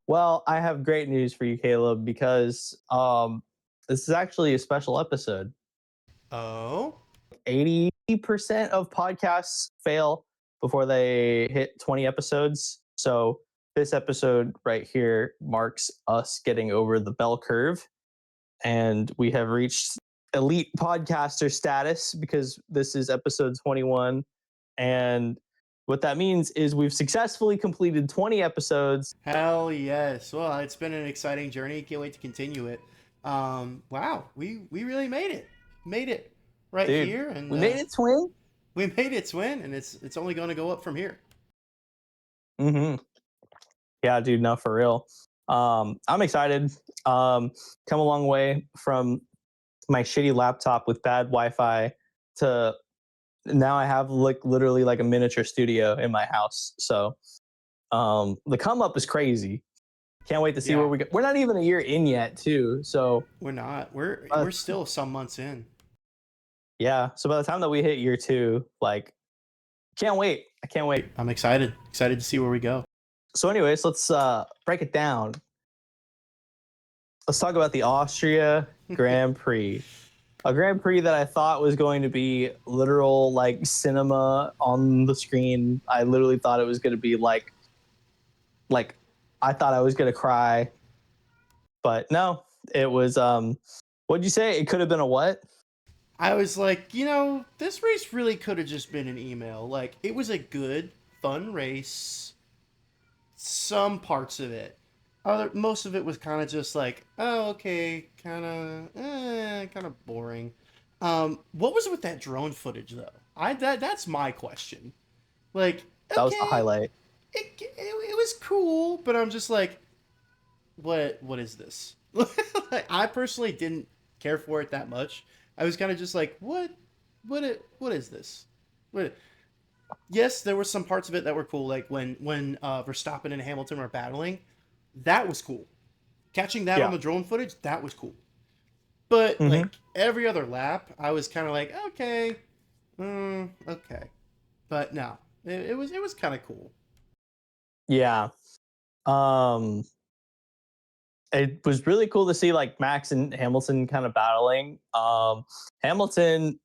Well, I have great news for you, Caleb, because this is actually a special episode. Oh, 80% of podcasts fail before they hit 20 episodes. So this episode right here marks us getting over the bell curve, and we have reached elite podcaster status because this is episode 21. And what that means is we've successfully completed 20 episodes. hell yes. Well, it's been an exciting journey. Can't wait to continue it. Wow, we really made it. Made it right Dude, here, and we made it, twin. we made it, Swin, and it's only going to go up from here. Mm-hmm. Yeah, dude, no, for real. I'm excited. Come a long way from my shitty laptop with bad Wi-Fi to now I have like literally like a miniature studio in my house. So the come up is crazy. Can't wait to see where Yeah, we go. We're not even a year in yet, too. So we're not. We're uh, still some months in. yeah. So by the time that we hit year two, like, can't wait. I can't wait. I'm excited. Excited to see where we go. So, anyways, let's break it down. Let's talk about the Austria Grand Prix. A Grand Prix that I thought was going to be literal like cinema on the screen. I literally thought it was going to be like I thought I was going to cry, but no, it was what'd you say? It could have been a what? I was like, this race really could have just been an email. Like, it was a good, fun race. Some parts of it. Most of it was kind of just like, oh, okay, kind of boring. What was it with that drone footage though? That's my question. Like, That was the okay, highlight. it was cool, but I'm just like, what is this? Like, I personally didn't care for it that much. I was kind of just like, what is this? What? Yes, there were some parts of it that were cool, like when Verstappen and Hamilton were battling. That was cool. Catching that on Yeah. the drone footage, that was cool. But Mm-hmm. like every other lap, I was kind of like, okay, okay. But no, it was kind of cool. Yeah. Um, it was really cool to see like Max and Hamilton kind of battling. Hamilton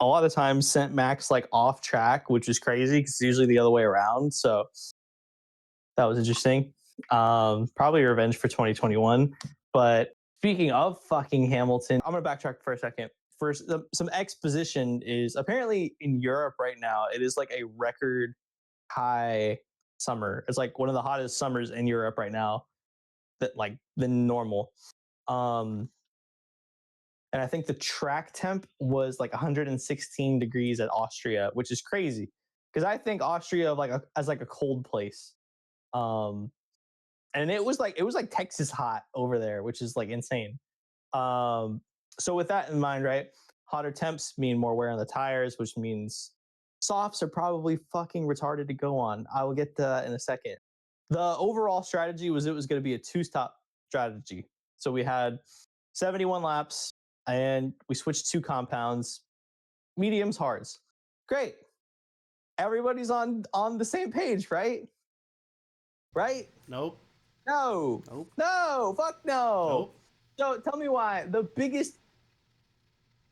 a lot of times sent Max like off track, which is crazy because it's usually the other way around. So that was interesting. Probably revenge for 2021. But speaking of fucking Hamilton, I'm gonna backtrack for a second. First, some exposition is apparently in Europe right now. It is like a record high summer. It's like one of the hottest summers in Europe right now. That like than normal. Um, and I think the track temp was like 116 degrees at Austria, which is crazy because I think Austria as like a cold place. Um, and it was like Texas hot over there, which is like insane. Um, so with that in mind, right, hotter temps mean more wear on the tires, which means softs are probably fucking retarded to go on. I will get to that in a second. The overall strategy was it was going to be a two-stop strategy. So we had 71 laps and we switched two compounds, mediums, hards. Great. Everybody's on the same page, right? Right? Nope, No. nope, No. Fuck no. nope. So tell me why.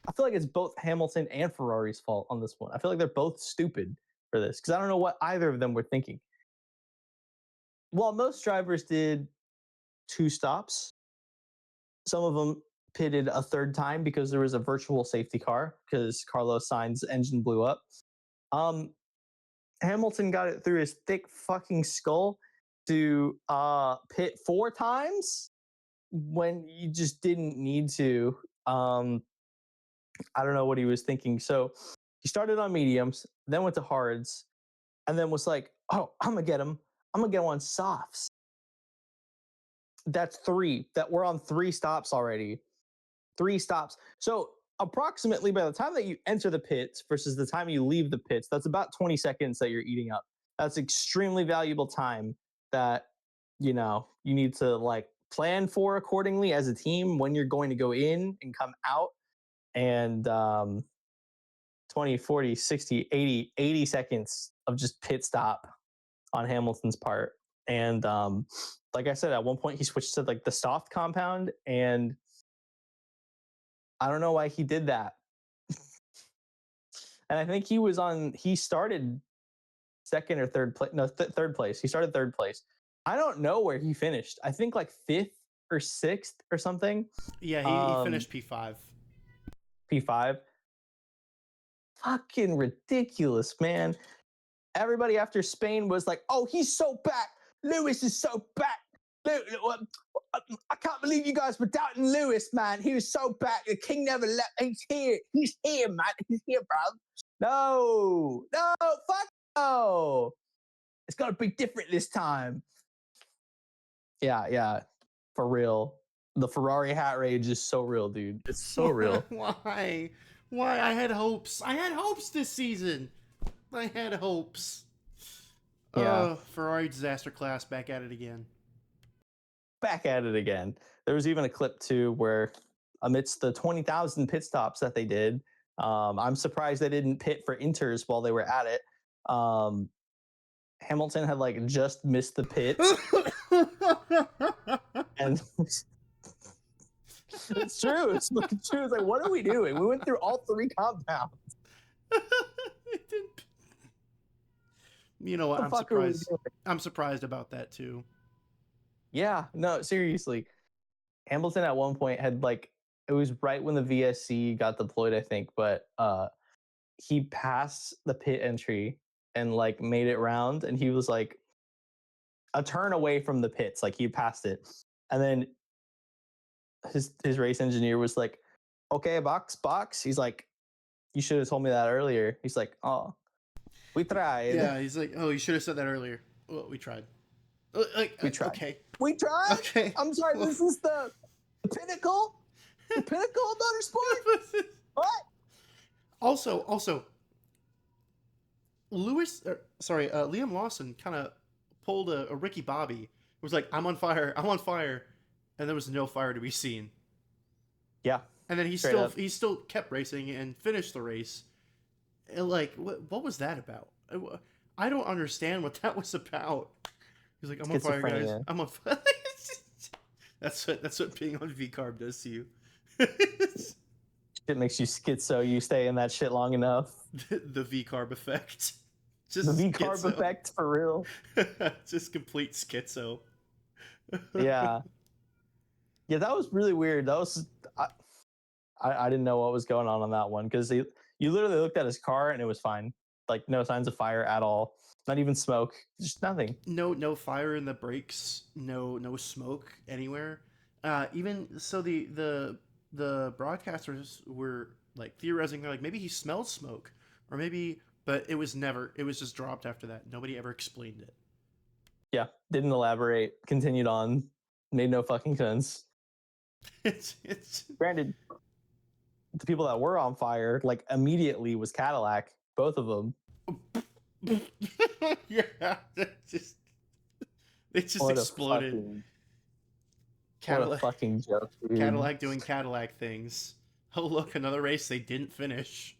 I feel like it's both Hamilton and Ferrari's fault on this one. I feel like they're both stupid for this because I don't know what either of them were thinking. Well, most drivers did two stops. Some of them pitted a third time because there was a virtual safety car because Carlos Sainz's engine blew up. Um, Hamilton got it through his thick fucking skull to pit four times when you just didn't need to. I don't know what he was thinking. So he started on mediums, then went to hards, and then was like, "Oh, I'm gonna get him. I'm gonna get him on softs." That's three. That we're on three stops already. Three stops. So approximately by the time that you enter the pits versus the time you leave the pits, that's about 20 seconds that you're eating up. That's extremely valuable time that you need to like plan for accordingly as a team when you're going to go in and come out. And 20, 40, 60, 80 seconds of just pit stop on Hamilton's part. And like I said, at one point he switched to like the soft compound, and I don't know why he did that. And I think he started second or third place. No, third place. He started third place. I don't know where he finished. I think like fifth or sixth or something. Yeah, he finished P5. P5. Fucking ridiculous, man. Everybody after Spain was like, oh, he's so back. Lewis is so back. I can't believe you guys were doubting Lewis, man. He was so back. The king never left. He's here. He's here, man. He's here, bro. No, fuck no. It's got to be different this time. Yeah, for real. The Ferrari hat rage is so real, dude. It's so real. Why? I had hopes. I had hopes this season. I had hopes. Yeah. Ferrari disaster class back at it again. Back at it again. There was even a clip too where amidst the 20,000 pit stops that they did, I'm surprised they didn't pit for inters while they were at it. Hamilton had like just missed the pits. And it's true. It's true. It's like, what are we doing? We went through all three compounds. It didn't. You know what? I'm surprised. I'm surprised about that too. Yeah, no, seriously. Hamilton at one point had like, it was right when the VSC got deployed, I think, but he passed the pit entry and like made it round, and he was like a turn away from the pits, like he passed it, and then his race engineer was like, okay, box. He's like, you should have told me that earlier. He's like, oh, we tried. Yeah, he's like, oh, you should have said that earlier. Well, we tried. Like, we tried. Okay. We tried? Okay. I'm sorry, this is the pinnacle? The pinnacle of motorsport? What? Also, Liam Lawson kind of pulled a Ricky Bobby. It was like, I'm on fire, and there was no fire to be seen. Yeah. And then he still kept racing and finished the race. And like, what was that about? I don't understand what that was about. He's like, I'm on fire, guys. I'm on fire. That's what being on V-carb does to you. It makes you schizo. You stay in that shit long enough. The V-carb effect. Just the V-carb effect for real. Just complete schizo. Yeah, that was really weird. That was I didn't know what was going on that one, because you literally looked at his car and it was fine. Like no signs of fire at all. Not even smoke. Just nothing. No fire in the brakes. No smoke anywhere. Even so, the broadcasters were like theorizing, like maybe he smelled smoke, or maybe, but it was just dropped after that. Nobody ever explained it. Yeah, didn't elaborate. Continued on. Made no fucking sense. It's granted, the people that were on fire like immediately was Cadillac, both of them. Yeah, they just exploded. What a fucking joke, dude. Cadillac doing Cadillac things. Oh look, another race they didn't finish.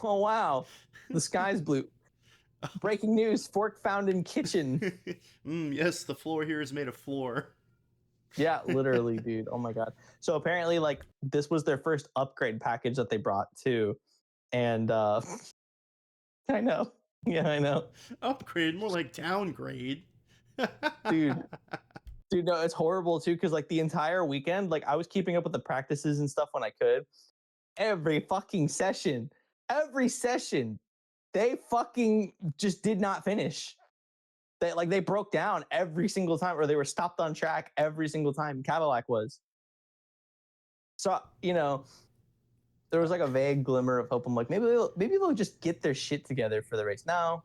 Oh wow, the sky's blue. Breaking news: fork found in kitchen. Yes, the floor here is made of floor. Yeah, literally, dude. Oh my god. So apparently, like, this was their first upgrade package that they brought too, and I know. Yeah, I know. Upgrade, more like downgrade. Dude, no, it's horrible too, because like the entire weekend, like I was keeping up with the practices and stuff when I could. Every session, they fucking just did not finish. They broke down every single time, or they were stopped on track every single time. Cadillac was. So, you know, there was like a vague glimmer of hope. I'm like, maybe they'll just get their shit together for the race. No.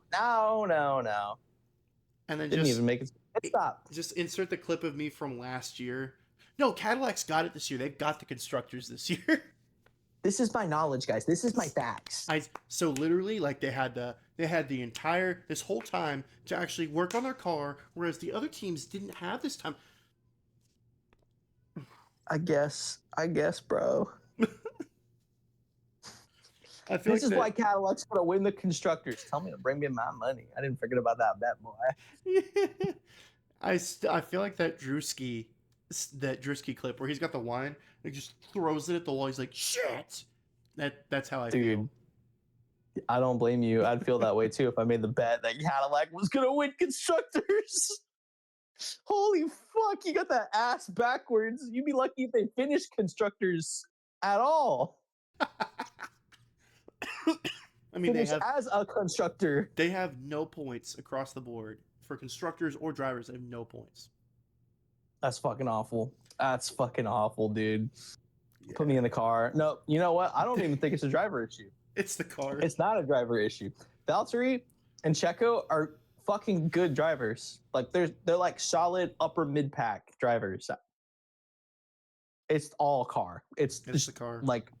And then didn't even make it. Stop. Just insert the clip of me from last year. No, Cadillac's got it this year. They've got the constructors this year. This is my knowledge, guys. This is my facts. So literally, like they had the entire this whole time to actually work on their car, whereas the other teams didn't have this time. I guess, bro. I feel This like is why that. Cadillac's gonna win the constructors. Tell me to bring me my money. I didn't forget about that bet, boy. I feel like that Drewski clip where he's got the wine and he just throws it at the wall. He's like, "Shit!" That's how I feel. Dude, I don't blame you. I'd feel that way too if I made the bet that Cadillac was gonna win constructors. Holy fuck, you got that ass backwards. You'd be lucky if they finished constructors at all. I mean, Finish as a constructor. they have no points across the board for constructors or drivers. They have no points. That's fucking awful. That's fucking awful, dude. Yeah. Put me in the car. No, you know what? I don't even think it's a driver issue. It's the car. It's not a driver issue. Valtteri and Checo are fucking good drivers. Like they're like solid upper mid pack drivers. It's all car. It's It's the car. Like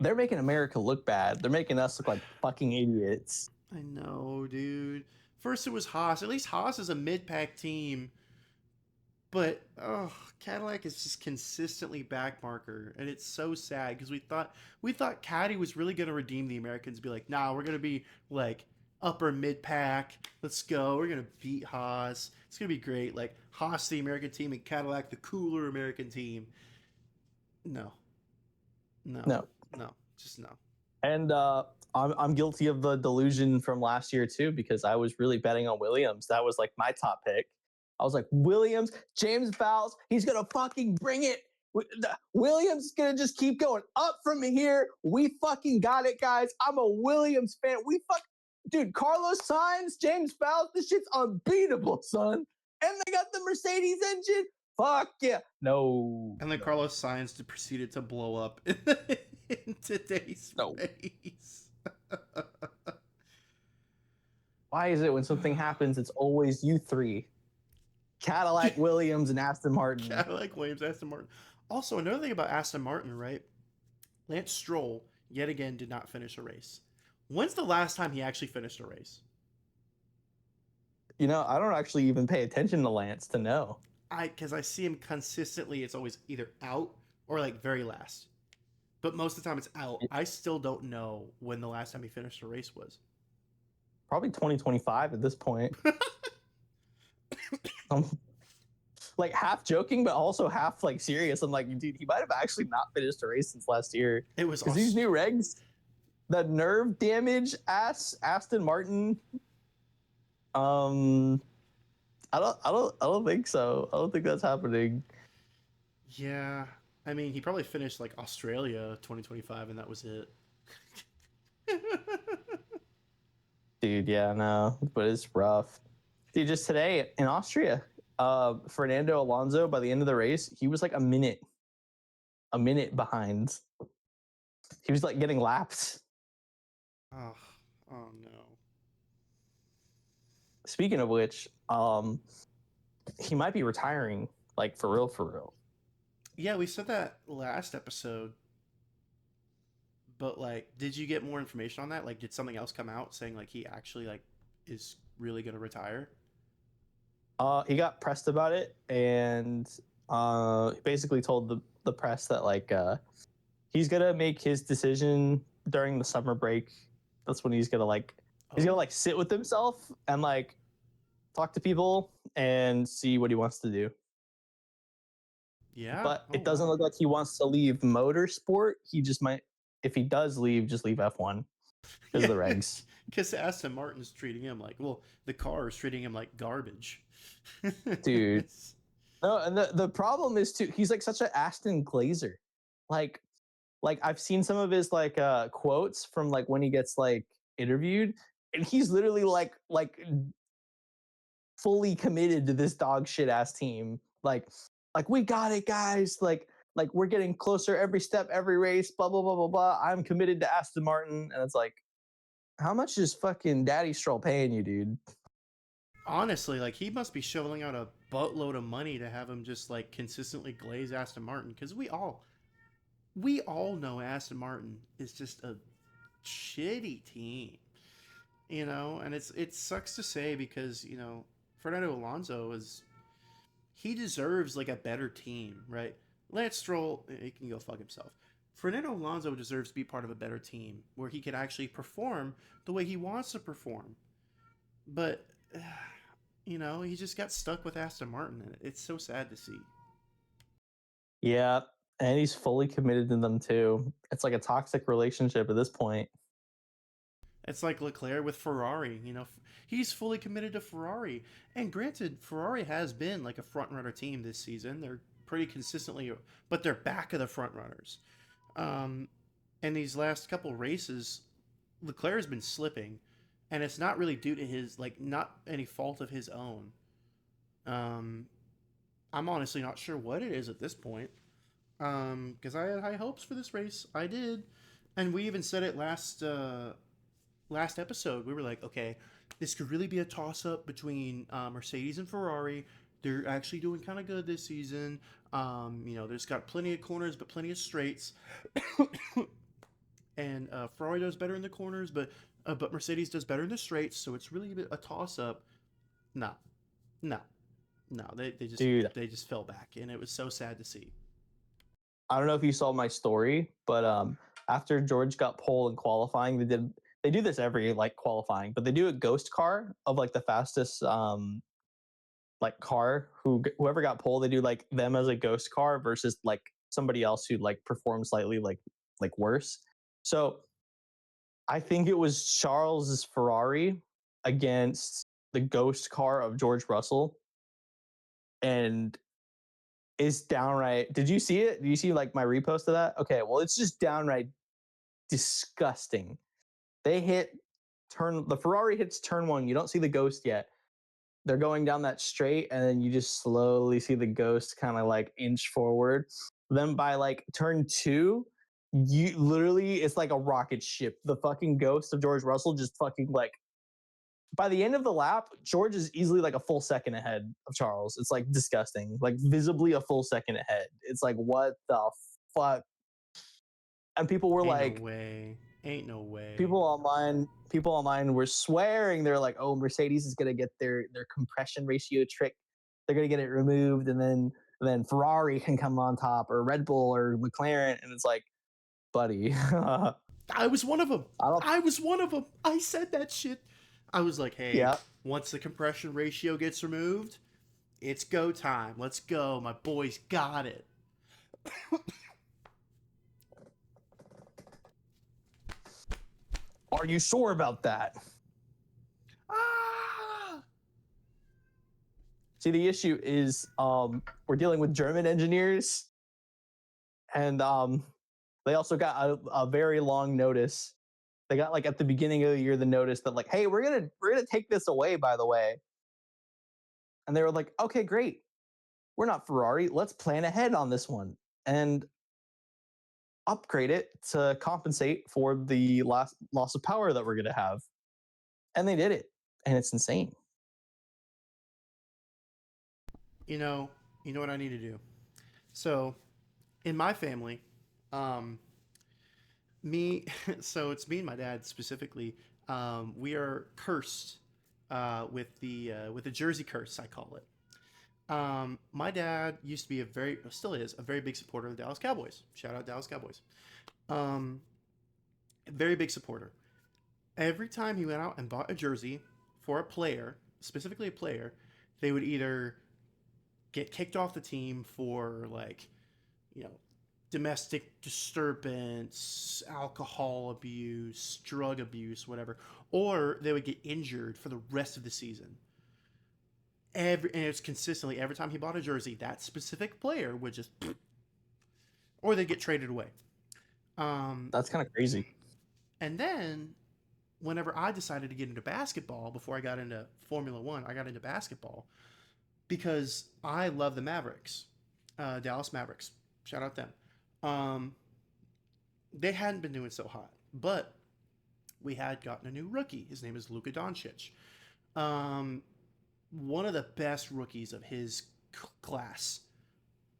they're making America look bad. They're making us look like fucking idiots. I know, dude. First it was Haas. At least Haas is a mid-pack team. But Cadillac is just consistently backmarker, and it's so sad because we thought Caddy was really gonna redeem the Americans. Be like, nah, we're gonna be like upper mid-pack. Let's go. We're gonna beat Haas. It's gonna be great. Like Haas, the American team, and Cadillac, the cooler American team. No, No. just no. And I'm guilty of the delusion from last year too, because I was really betting on Williams. That was like my top pick. I was like, Williams, James Vowles, he's gonna fucking bring it. Williams is gonna just keep going up from here. We fucking got it, guys. I'm a Williams fan. Dude, Carlos Sainz, James Vowles, this shit's unbeatable, son. And they got the Mercedes engine. Fuck yeah. No. And then Carlos Sainz proceeded to blow up in today's race. Why is it when something happens, it's always you three? Cadillac, Williams, and Aston Martin. Cadillac, Williams, Aston Martin. Also, another thing about Aston Martin, right? Lance Stroll, yet again, did not finish a race. When's the last time he actually finished a race? You know, I don't actually even pay attention to Lance to know. Because I see him consistently, it's always either out or like very last. But most of the time it's out. I still don't know when the last time he finished a race was. Probably 2025 at this point. Like half joking, but also half like serious. I'm like, dude, he might have actually not finished a race since last year. It was because these new regs, the nerve damage Aston Martin. I don't think so. I don't think that's happening. Yeah, I mean, he probably finished like Australia 2025, and that was it. Dude, yeah, no, but it's rough. Dude, just today in Austria, Fernando Alonso, by the end of the race, he was like a minute behind. He was like getting lapped. Oh no. Speaking of which, he might be retiring, like for real. Yeah, we said that last episode. But like, did you get more information on that? Like, did something else come out saying like he actually like is really gonna retire? He got pressed about it, and he basically told the press that like he's gonna make his decision during the summer break. That's when he's gonna sit with himself and like talk to people and see what he wants to do. Yeah, but it doesn't look like he wants to leave motorsport. He just might, if he does leave, just leave F1 because of the regs. Because Aston Martin's treating him like, well, the car is treating him like garbage. Dude. No, and the problem is too, he's like such an Aston Glazer. Like I've seen some of his like quotes from like when he gets like interviewed, and he's literally like fully committed to this dog shit ass team. Like we got it, guys. Like we're getting closer every step, every race, blah blah blah blah blah. I'm committed to Aston Martin. And it's like, how much is fucking Daddy Stroll paying you, dude? Honestly, like he must be shoveling out a buttload of money to have him just like consistently glaze Aston Martin, because we all know Aston Martin is just a shitty team, you know. And it sucks to say, because you know Fernando Alonso he deserves like a better team, right? Lance Stroll, he can go fuck himself. Fernando Alonso deserves to be part of a better team where he can actually perform the way he wants to perform. But he just got stuck with Aston Martin, and it's so sad to see. Yeah, and he's fully committed to them too. It's like a toxic relationship at this point. It's like Leclerc with Ferrari. He's fully committed to Ferrari. And granted, Ferrari has been like a front runner team this season. They're pretty consistently, but they're back of the front runners. And these last couple races, Leclerc has been slipping, and it's not really due to his not any fault of his own. Um, I'm honestly not sure what it is at this point. Because I had high hopes for this race. I did, and we even said it last episode. We were like, okay, this could really be a toss up between Mercedes and Ferrari. They're actually doing kind of good this season. There's got plenty of corners, but plenty of straights. And Ferrari does better in the corners, but Mercedes does better in the straights. So it's really a toss up. No, no, no. Dude, they just fell back, and it was so sad to see. I don't know if you saw my story, but after George got pole in qualifying, they do this every like qualifying, but they do a ghost car of like the fastest like car whoever got pole. They do like them as a ghost car versus like somebody else who like performs slightly like worse. So I think it was Charles's Ferrari against the ghost car of George Russell, and is downright. Did you see it? Did you see like my repost of that? Okay, well, it's just downright disgusting. The Ferrari hits turn one. You don't see the ghost yet. They're going down that straight, and then you just slowly see the ghost kind of like inch forward. Then by like turn two, you literally, it's like a rocket ship. The fucking ghost of George Russell just fucking like, by the end of the lap, George is easily like a full second ahead of Charles. It's like disgusting, like visibly a full second ahead. It's like, what the fuck? And people were like, Ain't no way. people online were swearing. They're like, oh, Mercedes is gonna get their compression ratio trick. They're gonna get it removed, and then Ferrari can come on top, or Red Bull or McLaren. And it's like, buddy, I was one of them. I don't. I was one of them. I said that shit. I was like, hey, Yeah, once the compression ratio gets removed, it's go time. Let's go. My boys got it. are you sure about that? Ah! See, the issue is we're dealing with German engineers, and they also got a very long notice. They got like at the beginning of the year the notice that like, hey, we're gonna take this away, by the way. And they were like, okay, great. We're not Ferrari. Let's plan ahead on this one and upgrade it to compensate for the loss of power that we're gonna have. And they did it, and it's insane. You know what I need to do. So, in my family, um, me, so it's me and my dad specifically. We are cursed with the Jersey curse, I call it. My dad used to be still is a very big supporter of the Dallas Cowboys. Shout out Dallas Cowboys. Um, very big supporter. Every time he went out and bought a jersey for a player, specifically a player, they would either get kicked off the team for like, you know, domestic disturbance, alcohol abuse, drug abuse, whatever, or they would get injured for the rest of the season. And it's consistently every time he bought a jersey, that specific player would just, or they'd get traded away. That's kind of crazy. And then whenever I decided to get into basketball, before I got into Formula One, I got into basketball because I love the Mavericks, Dallas Mavericks. Shout out them. They hadn't been doing so hot, but we had gotten a new rookie. His name is Luka Doncic. One of the best rookies of his class.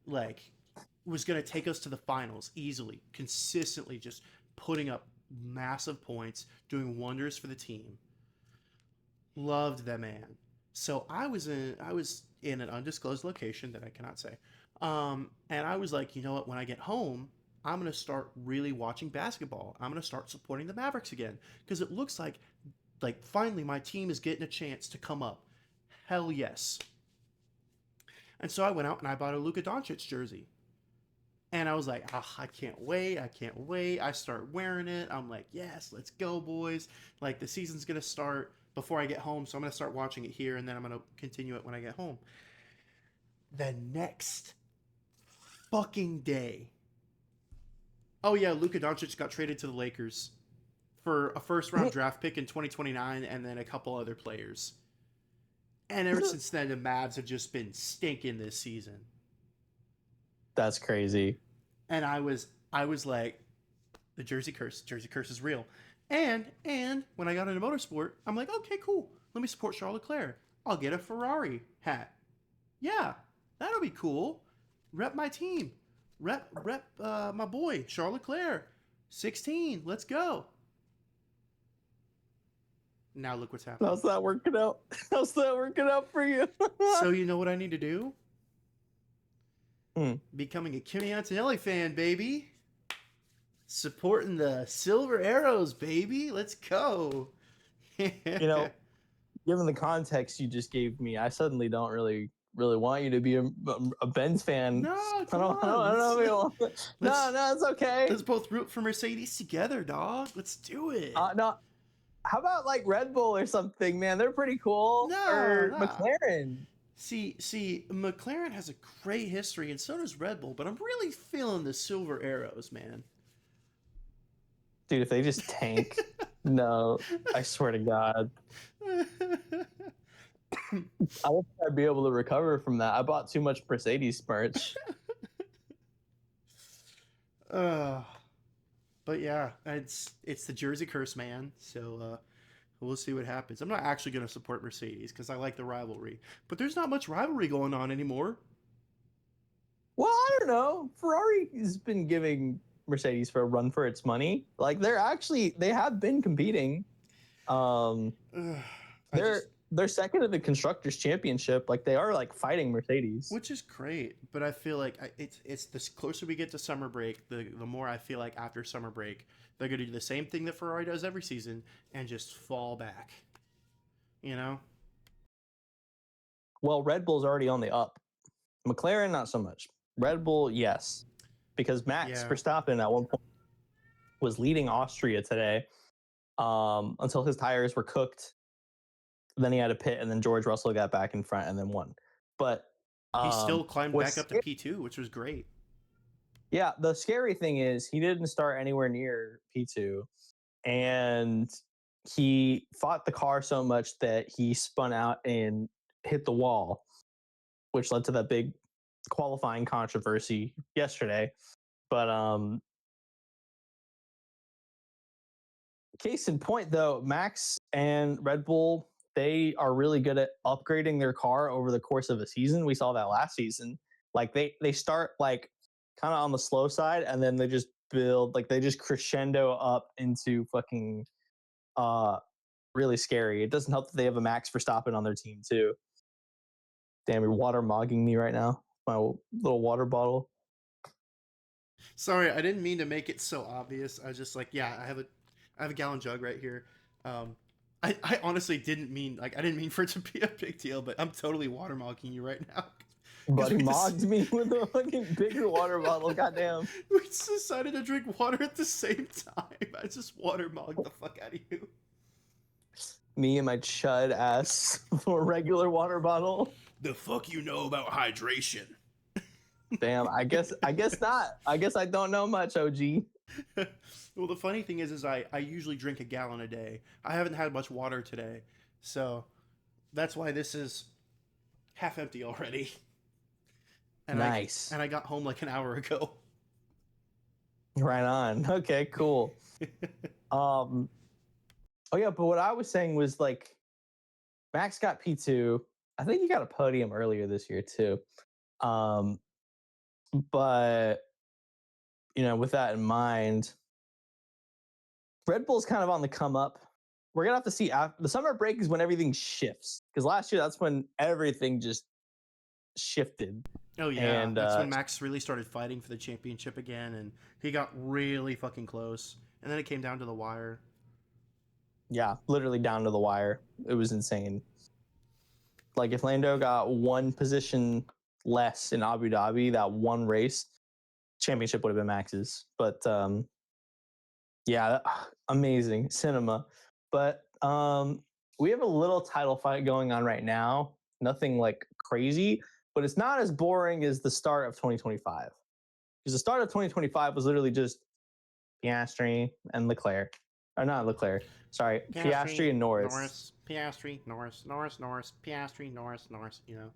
Like, was going to take us to the finals easily, consistently, just putting up massive points, doing wonders for the team. Loved that man. So I was in an undisclosed location that I cannot say. And I was like, you know what? When I get home, I'm going to start really watching basketball. I'm going to start supporting the Mavericks again because it looks like finally my team is getting a chance to come up. Hell yes. And so I went out and I bought a Luka Doncic jersey. And I was like, I can't wait. I can't wait. I start wearing it. I'm like, yes, let's go, boys. Like, the season's going to start before I get home. So I'm going to start watching it here and then I'm going to continue it when I get home. The next fucking day. Oh, yeah, Luka Doncic got traded to the Lakers for a first round draft pick in 2029 and then a couple other players. And ever since then, the Mavs have just been stinking this season. That's crazy. And I was like, the Jersey curse is real. And when I got into motorsport, I'm like, okay, cool. Let me support Charles Leclerc. I'll get a Ferrari hat. Yeah, that'll be cool. Rep my team. Rep my boy Charles Leclerc. 16. Let's go. Now look what's happening. How's that working out? How's that working out for you? So you know what I need to do? Becoming a Kimi Antonelli fan, baby. Supporting the Silver Arrows, baby. Let's go. You know, given the context you just gave me, I suddenly don't really want you to be a Benz fan. No, I come don't on. know. No, it's okay. Let's both root for Mercedes together, dog. Let's do it. No. How about like Red Bull or something, man? They're pretty cool. No, or no. McLaren. See, McLaren has a great history, and so does Red Bull, but I'm really feeling the Silver Arrows, man. Dude, if they just tank, no, I swear to God. I don't think I'd be able to recover from that. I bought too much Mercedes merch. But yeah, it's the Jersey curse, man. So we'll see what happens. I'm not actually going to support Mercedes because I like the rivalry, but there's not much rivalry going on anymore. Well, I don't know. Ferrari has been giving Mercedes for a run for its money. Like they have been competing. They're second in the constructors championship. Like they are like fighting Mercedes, which is great. But I feel like it's the closer we get to summer break, the more I feel like after summer break they're going to do the same thing that Ferrari does every season and just fall back. You know. Well, Red Bull's already on the up. McLaren, not so much. Red Bull, yes, because Max Verstappen at one point was leading Austria today until his tires were cooked. Then he had a pit, and then George Russell got back in front and then won. But he still climbed back up to P2, which was great. Yeah, the scary thing is he didn't start anywhere near P2, and he fought the car so much that he spun out and hit the wall, which led to that big qualifying controversy yesterday. But case in point, though, Max and Red Bull, they are really good at upgrading their car over the course of a season. We saw that last season. Like they start like kind of on the slow side, and then they just build, like they just crescendo up into fucking really scary. It doesn't help that they have a Max Verstappen on their team too. Damn, you're watermogging me right now. My little water bottle. Sorry, I didn't mean to make it so obvious. I was just like, yeah, I have a gallon jug right here. I honestly didn't mean for it to be a big deal, but I'm totally watermogging you right now. But he mogged me with a fucking bigger water bottle. Goddamn. We just decided to drink water at the same time. I just watermogged the fuck out of you. Me and my chud ass for a regular water bottle. The fuck you know about hydration? Damn, I guess not. I guess I don't know much, OG. Well, the funny thing is I usually drink a gallon a day. I haven't had much water today, so that's why this is half empty already. And nice. I got home like an hour ago. Right on. Okay, cool. Oh yeah, but what I was saying was like Max got P2. I think he got a podium earlier this year too. But you know, with that in mind, Red Bull's kind of on the come up. We're gonna have to see after the summer break is when everything shifts. Because last year that's when everything just shifted. Oh yeah, And that's when Max really started fighting for the championship again, and he got really fucking close. And then it came down to the wire. yeah, literally down to the wire. It was insane. Like if Lando got one position less in Abu Dhabi, that one race, championship would have been Max's. But yeah, amazing cinema. But we have a little title fight going on right now. Nothing like crazy, but it's not as boring as the start of 2025. Because the start of 2025 was literally just Piastri and Leclerc. Or not Leclerc. Sorry, Piastri and Norris. Piastri, Norris, Piastri, Norris. You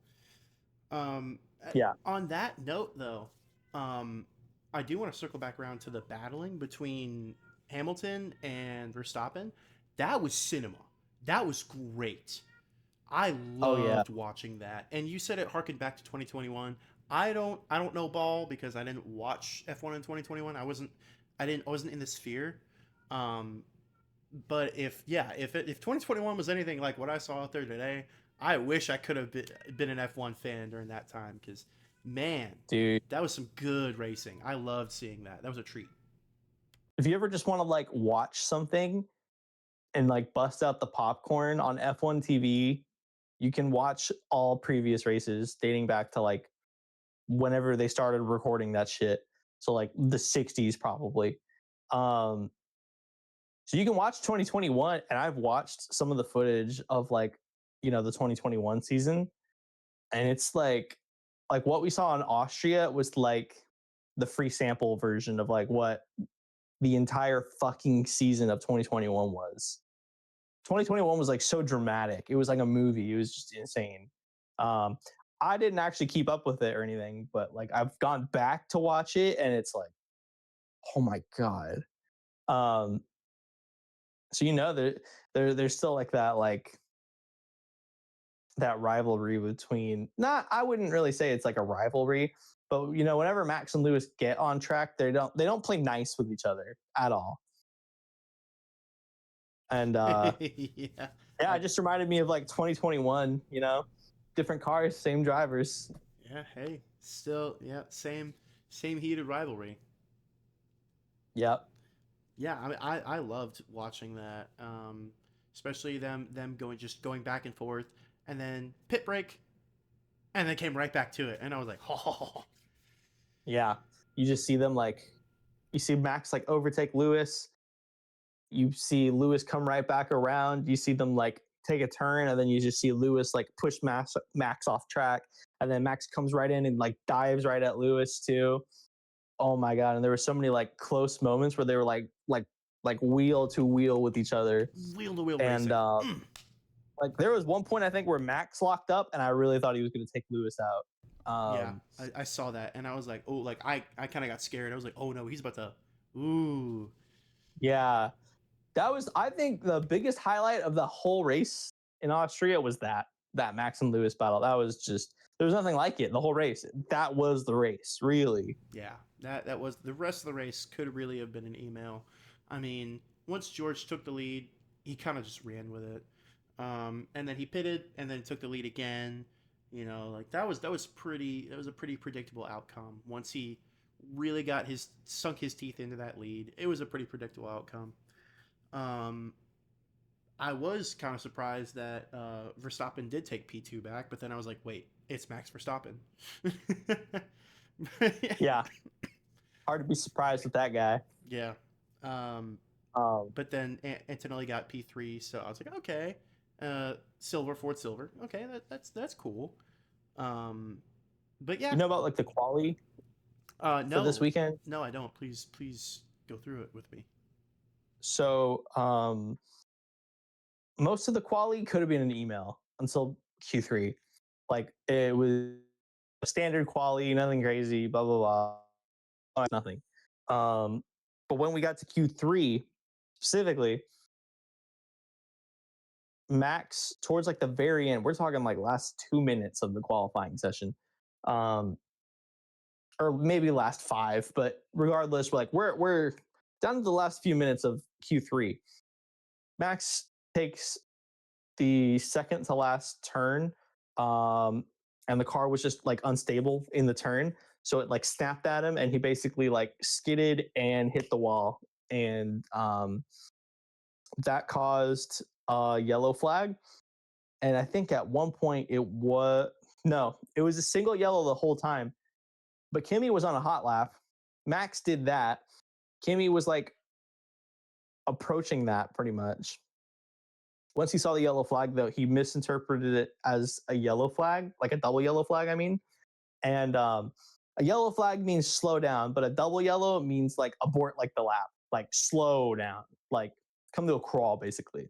know. Yeah. On that note, though, I do want to circle back around to the battling between Hamilton and Verstappen. That was cinema. That was great. I Oh yeah. loved watching that. And you said it harkened back to 2021. I don't know ball because I didn't watch F1 in 2021. I wasn't in the sphere. Um, but if 2021 was anything like what I saw out there today, I wish I could have been an F1 fan during that time because man, Dude, that was some good racing. I loved seeing that. That was a treat. if you ever just want to like watch something and like bust out the popcorn on F1 TV, you can watch all previous races dating back to like whenever they started recording that shit. So like the 60s probably. Um so you can watch 2021 and I've watched some of the footage of like, the 2021 season and it's like what we saw in Austria was like the free sample version of like what the entire fucking season of 2021 was. 2021 was like so dramatic. It was like a movie. It was just insane. Um, I didn't actually keep up with it or anything, but like I've gone back to watch it and it's like, oh my god. Um, so there's still like that rivalry between not I wouldn't really say it's like a rivalry, but whenever Max and Lewis get on track, they don't play nice with each other at all. And Yeah, yeah, it I, just reminded me of like 2021, different cars, same drivers. yeah. Hey, still, yeah, same heated rivalry. Yep. Yeah, I mean, I loved watching that, especially them going back and forth, and then pit break, and then came right back to it, and I was like, oh, Yeah. You just see them you see Max like overtake Lewis. You see Lewis come right back around. You see them like take a turn, and then you just see Lewis like push Max off track. And then Max comes right in and like dives right at Lewis too. Oh my god! And there were so many like close moments where they were like wheel to wheel with each other. wheel to wheel And racing. like there was one point I think where Max locked up, and I really thought he was going to take Lewis out. Yeah, Um, I saw that, and I was like, oh, like I kind of got scared. I was like, oh no, he's about to, ooh, yeah, that was I think the biggest highlight of the whole race in Austria was that Max and Lewis battle. That was just there was nothing like it the whole race. That was the race, really. yeah, that was the rest of the race could really have been an email. I mean, once George took the lead, he kind of just ran with it, and then he pitted, and then took the lead again. You know, like that was a pretty predictable outcome. Once he really got his sunk his teeth into that lead, it was a pretty predictable outcome. Um, I was kind of surprised that Verstappen did take P2 back, but then I was like, wait, it's Max Verstappen. Yeah, hard to be surprised with that guy. Yeah. Um, Um, but then Antonelli got P3, so I was like, okay, silver, Ford silver. Okay, that's cool. Um, but you yeah, know about like the quali for this no, weekend? no, I don't. Please go through it with me. So most of the quali could have been an email until Q3. Like it was a standard quali, nothing crazy, blah blah blah, nothing. Um, but when we got to Q3 specifically, Max towards like the very end, we're talking like last 2 minutes of the qualifying session, um, or maybe last five, but regardless, we're down to the last few minutes of Q3. Max takes the second to last turn, um, and the car was just like unstable in the turn, so it like snapped at him, and he basically like skidded and hit the wall, and that caused a yellow flag. And I think at one point it was a single yellow the whole time. But Kimi was on a hot lap. Max did that. Kimi was like approaching that pretty much. Once he saw the yellow flag, though, he misinterpreted it as a yellow flag, like a double yellow flag, I mean. And a yellow flag means slow down, but a double yellow means like abort like the lap, like slow down, like come to a crawl, basically.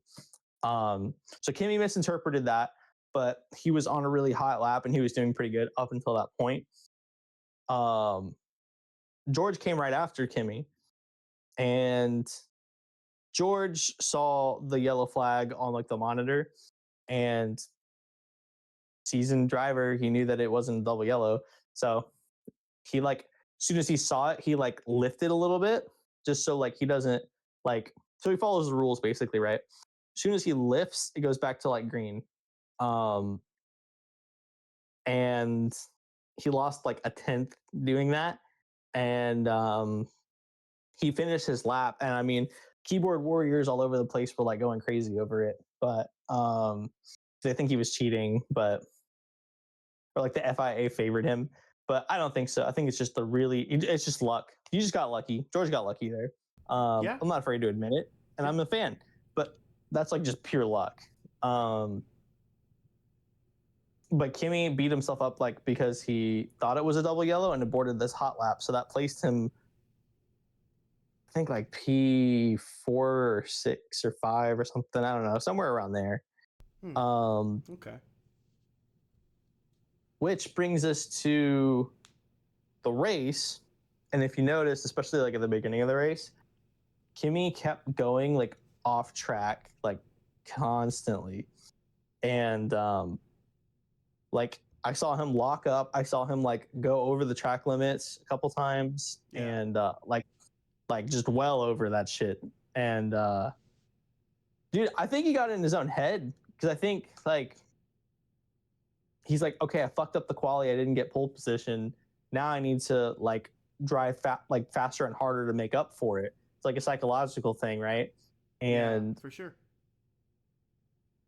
So Kimi misinterpreted that, but he was on a really hot lap and he was doing pretty good up until that point. George came right after Kimi, and George saw the yellow flag on like the monitor, and seasoned driver, he knew that it wasn't double yellow. So he like, as soon as he saw it, he like lifted a little bit just so like he doesn't like, so he follows the rules basically, right? As soon as he lifts, it goes back to like green. And he lost like a tenth doing that. And he finished his lap. And I mean, keyboard warriors all over the place were like going crazy over it. But they think he was cheating, but or like the FIA favored him. But I don't think so. I think it's just it's just luck. You just got lucky. George got lucky there. Yeah. I'm not afraid to admit it, and I'm a fan. But that's like just pure luck. But Kimi beat himself up like because he thought it was a double yellow and aborted this hot lap. So that placed him, I think, like P4 or 6 or 5 or something. I don't know, somewhere around there. Okay. Which brings us to the race. And if you notice, especially like at the beginning of the race, Kimi kept going like off track, like constantly. And like I saw him lock up. I saw him like go over the track limits a couple times, and like just well over that shit. And dude, I think he got in his own head because I think like he's like, okay, I fucked up the quali. I didn't get pole position. Now I need to like drive like faster and harder to make up for it. It's like a psychological thing, right? And yeah, for sure.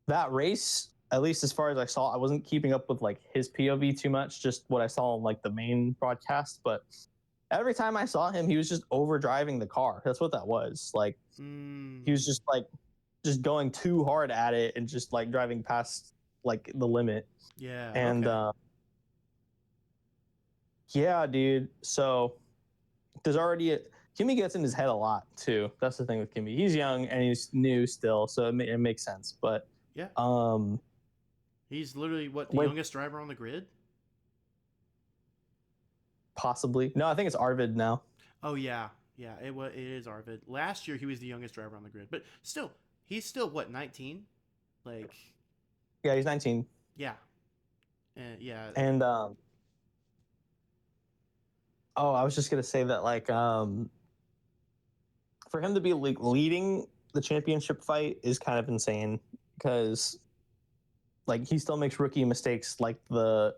That race, at least as far as I saw, I wasn't keeping up with like his POV too much, just what I saw on like the main broadcast. But every time I saw him, he was just over driving the car. That's what that was. Like he was just like just going too hard at it and just like driving past like the limit. Yeah. And okay. Yeah, dude. So there's already Kimi gets in his head a lot too. That's the thing with Kimi. He's young and he's new still, so it makes sense. But yeah, he's literally the youngest driver on the grid. Possibly. No, I think it's Arvid now. Oh yeah, it is Arvid. Last year he was the youngest driver on the grid, but still, he's still what 19, like. Yeah, he's 19. Yeah. Yeah. And I was just gonna say that like for him to be like leading the championship fight is kind of insane because like he still makes rookie mistakes like the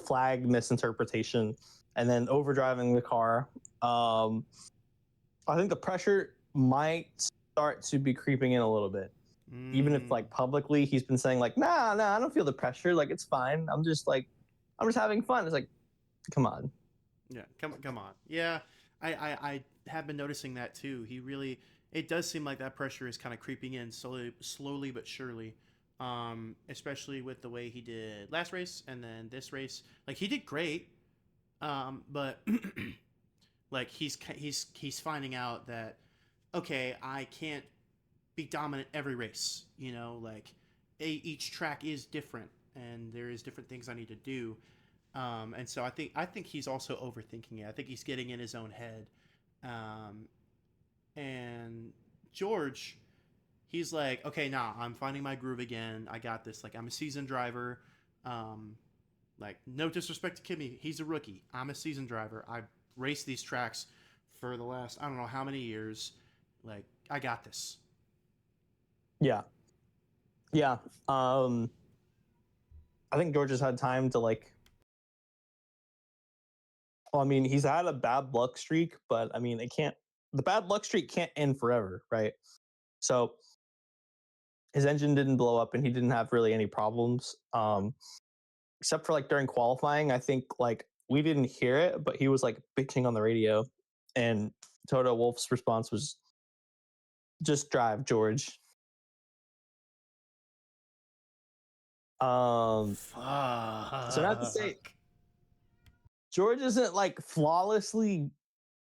flag misinterpretation and then overdriving the car. I think the pressure might start to be creeping in a little bit. Even if like publicly he's been saying like, nah, I don't feel the pressure. Like it's fine. I'm just having fun. It's like, come on. Yeah, come on. Yeah, I have been noticing that too. It does seem like that pressure is kind of creeping in slowly but surely. Especially with the way he did last race and then this race. Like he did great, but like he's finding out that okay, I can't be dominant every race. You know, like each track is different and there is different things I need to do. And so I think he's also overthinking it. I think he's getting in his own head. And George, he's like, okay, nah, I'm finding my groove again. I got this. Like I'm a seasoned driver. Like no disrespect to Kimi, he's a rookie. I'm a seasoned driver. I raced these tracks for the last I don't know how many years. Like I got this. Yeah. I think George has had time to like Well, I mean, he's had a bad luck streak, but I mean, the bad luck streak can't end forever, right? So his engine didn't blow up and he didn't have really any problems. Except for like during qualifying, I think like we didn't hear it, but he was like bitching on the radio, and Toto Wolff's response was just drive, George. So not to say Fuck. George isn't like flawlessly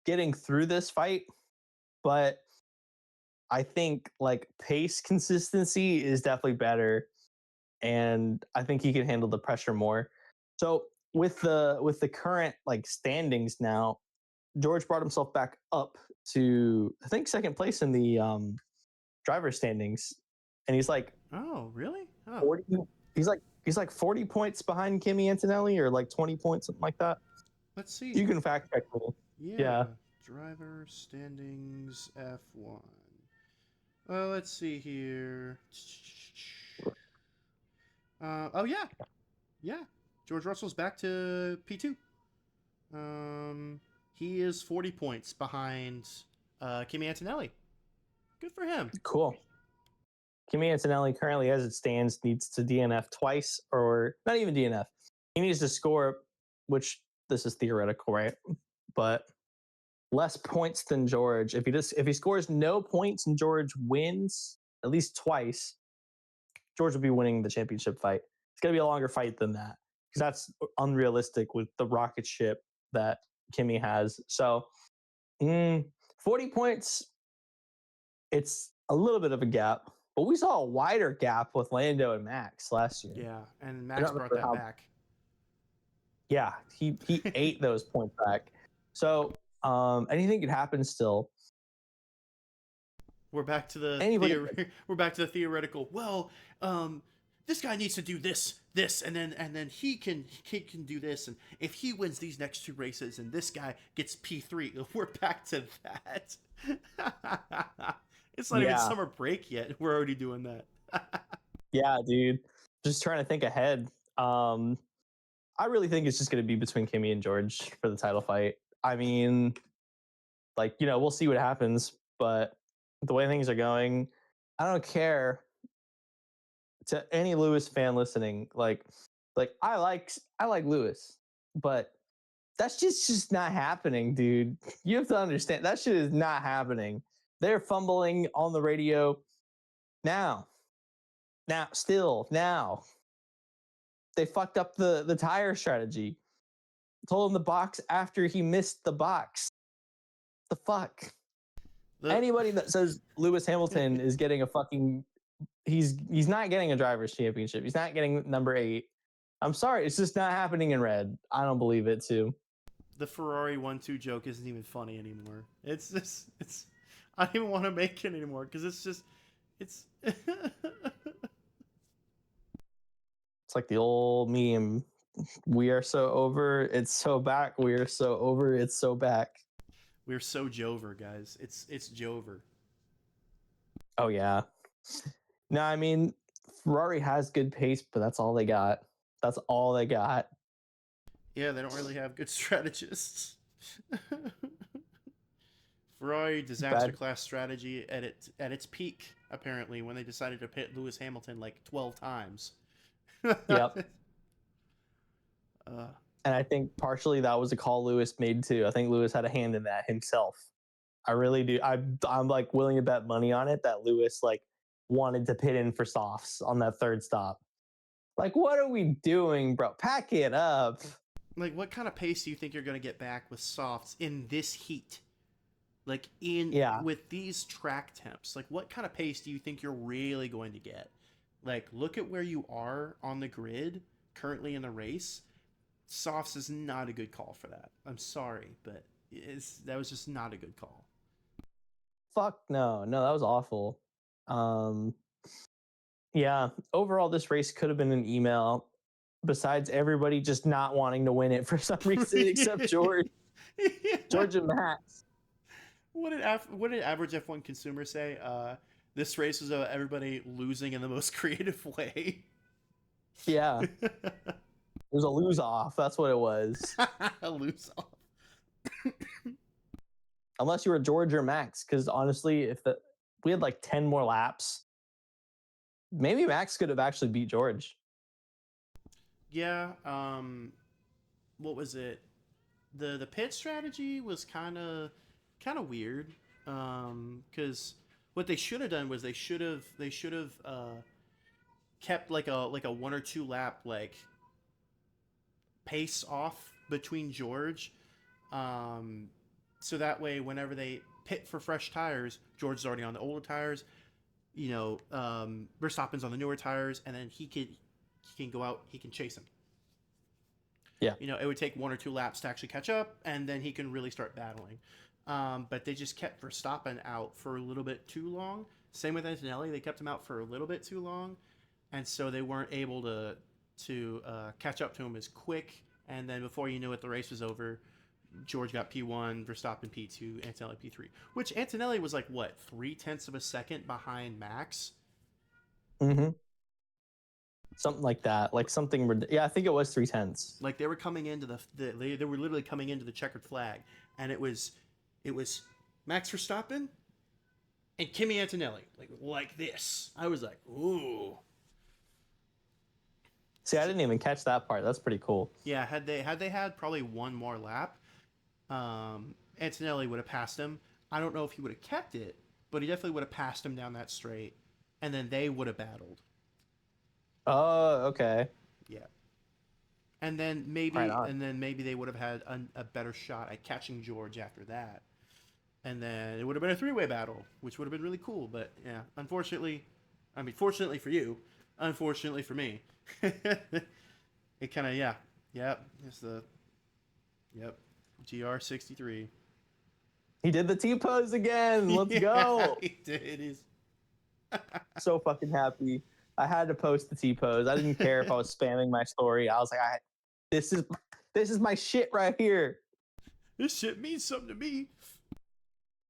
getting through this fight, but I think like pace consistency is definitely better, and I think he can handle the pressure more. So with the current like standings now, George brought himself back up to I think second place in the driver standings, and he's like Oh, really? Oh. 40. He's like 40 points behind Kimi Antonelli, or like 20 points, something like that. Let's see. You can fact check me. Yeah. Driver standings F1. Let's see here. Oh yeah, yeah. George Russell's back to P2. He is 40 points behind Kimi Antonelli. Good for him. Cool. Kimi Antonelli currently, as it stands, needs to DNF twice, or not even DNF. He needs to score, which this is theoretical, right? But less points than George. If he scores no points and George wins at least twice, George will be winning the championship fight. It's going to be a longer fight than that, because that's unrealistic with the rocket ship that Kimi has. So 40 points, it's a little bit of a gap, but we saw a wider gap with Lando and Max last year. Yeah, and Max brought that back. Yeah, he ate those points back. So anything could happen still. We're back to the theoretical. Well, this guy needs to do this, and then he can do this, and if he wins these next two races, and this guy gets P3, we're back to that. It's not even summer break yet. We're already doing that. Yeah, dude. Just trying to think ahead. I really think it's just going to be between Kimi and George for the title fight. I mean, like, we'll see what happens, but the way things are going, I don't care. To any Lewis fan listening, like I like Lewis, but that's just not happening, dude. You have to understand that shit is not happening. They're fumbling on the radio now. They fucked up the tire strategy. Told him the box after he missed the box. The fuck? Anybody that says Lewis Hamilton is getting a fucking he's not getting a driver's championship. He's not getting number 8. I'm sorry, it's just not happening in red. I don't believe it too. The Ferrari 1-2 joke isn't even funny anymore. It's I don't even want to make it anymore because it's It's like the old meme. We are so over, it's so back. We are so over, it's so back. We're so Jover, guys. It's Jover. Oh yeah. No, I mean, Ferrari has good pace, but that's all they got. That's all they got. Yeah, they don't really have good strategists. Ferrari disaster class strategy at its peak, apparently, when they decided to pit Lewis Hamilton like 12 times. Yep. And I think partially that was a call Lewis made too. I think Lewis had a hand in that himself. I really do. I'm like willing to bet money on it that Lewis like wanted to pit in for softs on that third stop. Like, what are we doing, bro? Pack it up. Like, what kind of pace do you think you're going to get back with softs in this heat? Like, with these track temps, like, what kind of pace do you think you're really going to get? Like, look at where you are on the grid currently in the race. Softs is not a good call for that. I'm sorry, but that was just not a good call. Fuck no, that was awful. Yeah, overall, this race could have been an email. Besides everybody just not wanting to win it for some reason, except George, George and Max. What did average F1 consumer say? This race was everybody losing in the most creative way. Yeah. It was a lose off. That's what it was. A lose off. Unless you were George or Max, because honestly, if we had like 10 more laps, maybe Max could have actually beat George. Yeah. What was it? The pit strategy was kind of weird. Because what they should have done was they should have kept like a 1 or 2 lap like pace off between George. Um, so that way, whenever they pit for fresh tires, George is already on the older tires. Verstappen's on the newer tires, and then he can go out, he can chase him. Yeah. It would take 1 or 2 laps to actually catch up, and then he can really start battling. But they just kept Verstappen out for a little bit too long. Same with Antonelli, they kept him out for a little bit too long, and so they weren't able to catch up to him as quick. And then before you knew it, the race was over. George got P1, Verstappen P2, Antonelli P3. Which Antonelli was like what 3/10 of a second behind Max. Mm-hmm. Something like that, like something. Yeah, I think it was 3/10. Like they were coming into they were literally coming into the checkered flag, and it was Max Verstappen and Kimi Antonelli like this. I was like, ooh. See, I didn't even catch that part. That's pretty cool. Yeah, had they had probably one more lap, Antonelli would have passed him. I don't know if he would have kept it, but he definitely would have passed him down that straight, and then they would have battled. Oh, okay. Yeah, and then Right maybe on. and then maybe they would have had a better shot at catching George after that, and then it would have been a three-way battle, which would have been really cool. But yeah, unfortunately, I mean, fortunately for you, unfortunately for me, it kind of yep. It's the yep GR63. He did the T pose again. Let's Yeah, go. he did. He's So fucking happy. I had to post the T pose. I didn't care if I was spamming my story. I was like, this is my shit right here. this shit means something to me.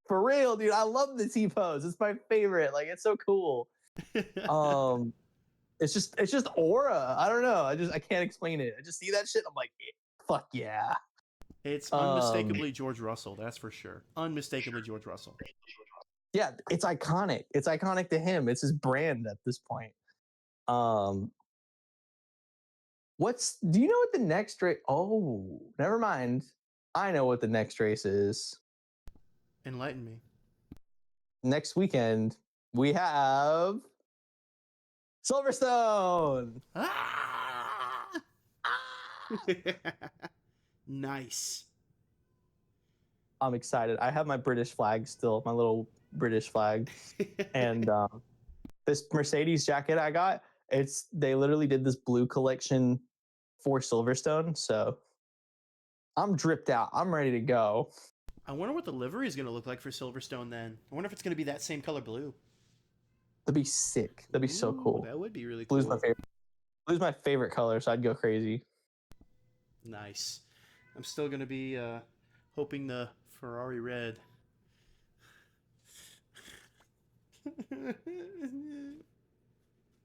For real, dude. I love the T pose. It's my favorite. Like, it's so cool. Um, it's just aura. I don't know. I can't explain it. I just see that shit. I'm like, fuck yeah. It's Um, unmistakably George Russell, that's for sure. Unmistakably George Russell. yeah, it's iconic. It's iconic to him. It's his brand at this point. Um, do you know what the next race? Oh, never mind. I know what the next race is. Enlighten me. Next weekend, we have Silverstone. Ah! Nice. I'm excited. I have my British flag still, my little British flag. And this Mercedes jacket I got, they literally did this blue collection for Silverstone. So I'm dripped out. I'm ready to go. I wonder what the livery is going to look like for Silverstone then. I wonder if it's going to be that same color blue. That'd be sick. That'd be so Ooh, cool. that would be really Blue's my cool. favorite. Blue's my favorite color, so I'd go crazy. Nice. I'm still going to be hoping the Ferrari red.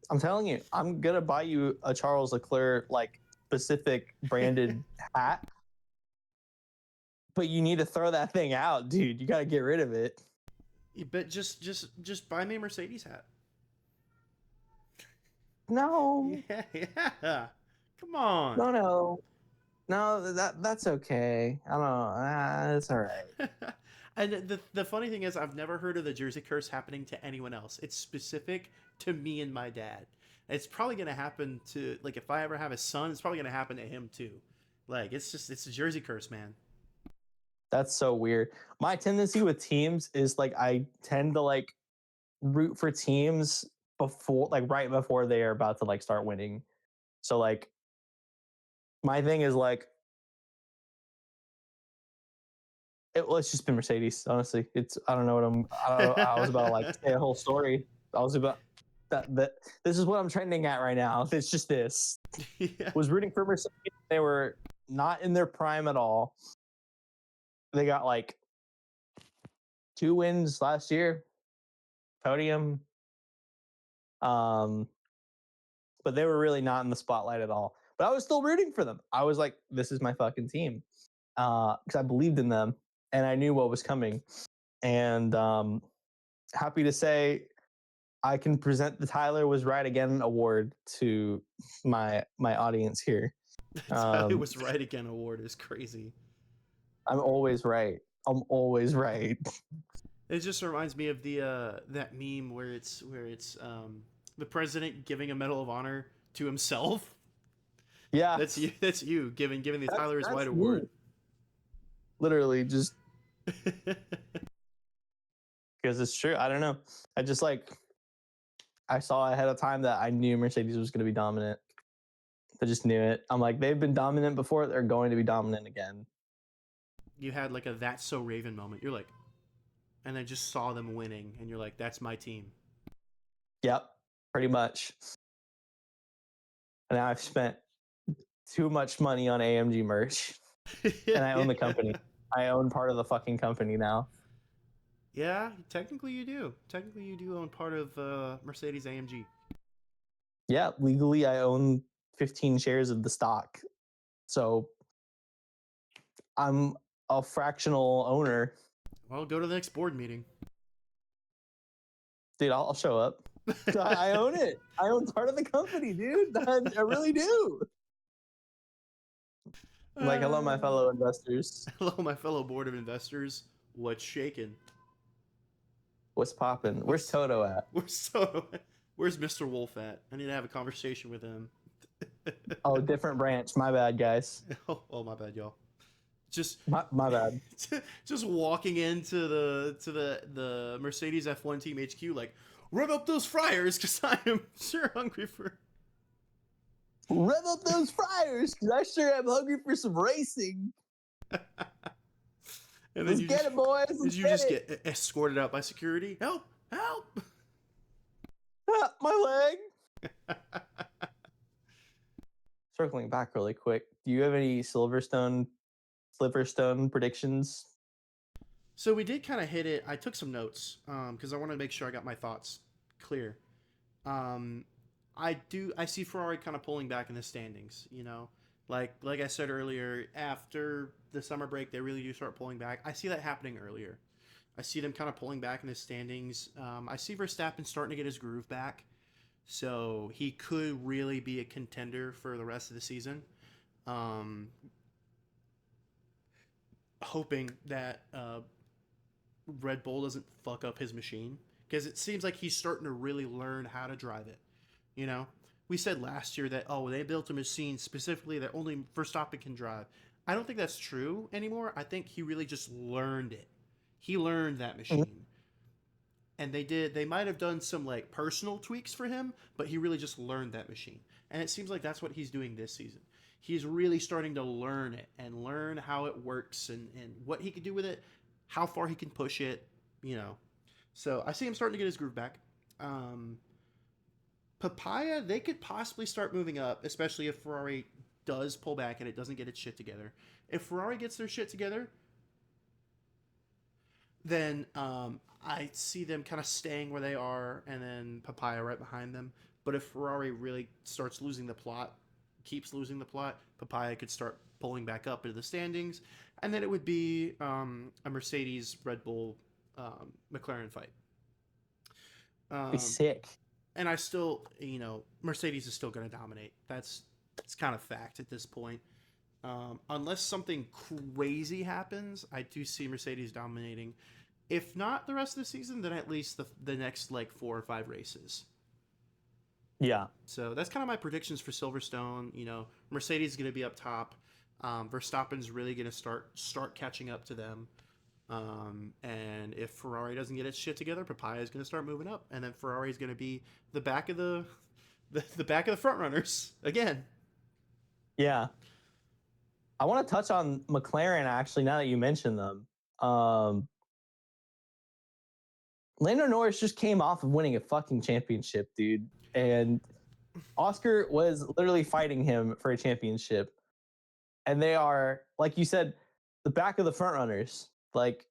I'm telling you, I'm gonna buy you a Charles Leclerc like specific branded hat, but you need to throw that thing out, dude. You gotta get rid of it. But just buy me a Mercedes hat. No, Yeah, yeah. Come on. no. That's okay. I don't know. It's all right. And the funny thing is, I've never heard of the jersey curse happening to anyone else. It's specific to me and my dad. It's probably gonna happen to like if I ever have a son, it's probably gonna happen to him too. Like it's a jersey curse, man. That's so weird. My tendency with teams is like I tend to like root for teams before, like right before they are about to like start winning. So like my thing is like it's just been Mercedes. Honestly, I don't know what I was about to like say a whole story. I was about that. This is what I'm trending at right now. It's just this. Yeah. Was rooting for Mercedes. They were not in their prime at all. They got like 2 wins last year, podium. Um, but they were really not in the spotlight at all. But I was still rooting for them. I was like, this is my fucking team. because I believed in them and I knew what was coming. And happy to say, I can present the Tyler was right again award to my audience here. Tyler was right again award is crazy. I'm always right. I'm always right. It just reminds me of the that meme where it's the president giving a Medal of Honor to himself. Yeah, That's you. That's you giving the Tyler is White me. award. Literally, just because it's true. I don't know. I just I saw ahead of time that I knew Mercedes was going to be dominant. I just knew it. I'm like, they've been dominant before. They're going to be dominant again. You had like a "That's so Raven" moment. You're like, and I just saw them winning, and you're like, "That's my team." Yep, pretty much. And now I've spent too much money on AMG merch, and I own the company. I own part of the fucking company now. Yeah, technically you do. Technically you do own part of Mercedes AMG. Yeah, legally I own 15 shares of the stock. So I'm a fractional owner. Well, go to the next board meeting. Dude, I'll show up. I own it. I own part of the company, dude. I really do. Like, hello, my fellow investors. Hello, my fellow board of investors. What's shaking? What's popping? Where's Toto at? Where's Mr. Wolf at? I need to have a conversation with him. Oh, different branch. My bad, guys. Oh, my bad, y'all. Just my bad. Just walking into the Mercedes F1 team HQ, like, rev up those fryers, because I am sure hungry for. Rev up those fryers, because I sure am hungry for some racing. And then Let's get it, boys. Did you just get escorted out by security? Help! Help! My leg. Circling back really quick, do you have any Silverstone predictions? So we did kind of hit it. I took some notes because I wanted to make sure I got my thoughts clear. I see Ferrari kind of pulling back in the standings. You know, like I said earlier, after the summer break, they really do start pulling back. I see that happening earlier. I see them kind of pulling back in the standings. I see Verstappen starting to get his groove back, so he could really be a contender for the rest of the season. Hoping that Red Bull doesn't fuck up his machine, because it seems like he's starting to really learn how to drive it. You know, we said last year that they built a machine specifically that only Verstappen can drive. I don't think that's true anymore. I think he really just learned it. He learned that machine. And they might have done some like personal tweaks for him, but he really just learned that machine. And it seems like that's what he's doing this season. He's really starting to learn it and learn how it works and what he can do with it, how far he can push it, you know. So I see him starting to get his groove back. Papaya, they could possibly start moving up, especially if Ferrari does pull back and it doesn't get its shit together. If Ferrari gets their shit together, then I see them kind of staying where they are, and then Papaya right behind them. But if Ferrari really starts losing the plot, keeps losing the plot, Papaya could start pulling back up into the standings, and then it would be a Mercedes, Red Bull, McLaren fight. Be sick. And I still, Mercedes is still going to dominate. It's kind of fact at this point. Unless something crazy happens, I do see Mercedes dominating. If not the rest of the season, then at least the next like 4 or 5 races. Yeah. So that's kind of my predictions for Silverstone. Mercedes is going to be up top. Verstappen's really going to start catching up to them. And if Ferrari doesn't get its shit together, Papaya is going to start moving up, and then Ferrari is going to be the back of the back of the front runners again. Yeah. I want to touch on McLaren actually. Now that you mentioned them, Lando Norris just came off of winning a fucking championship, dude, and Oscar was literally fighting him for a championship, and they are, like you said, the back of the front runners. Like,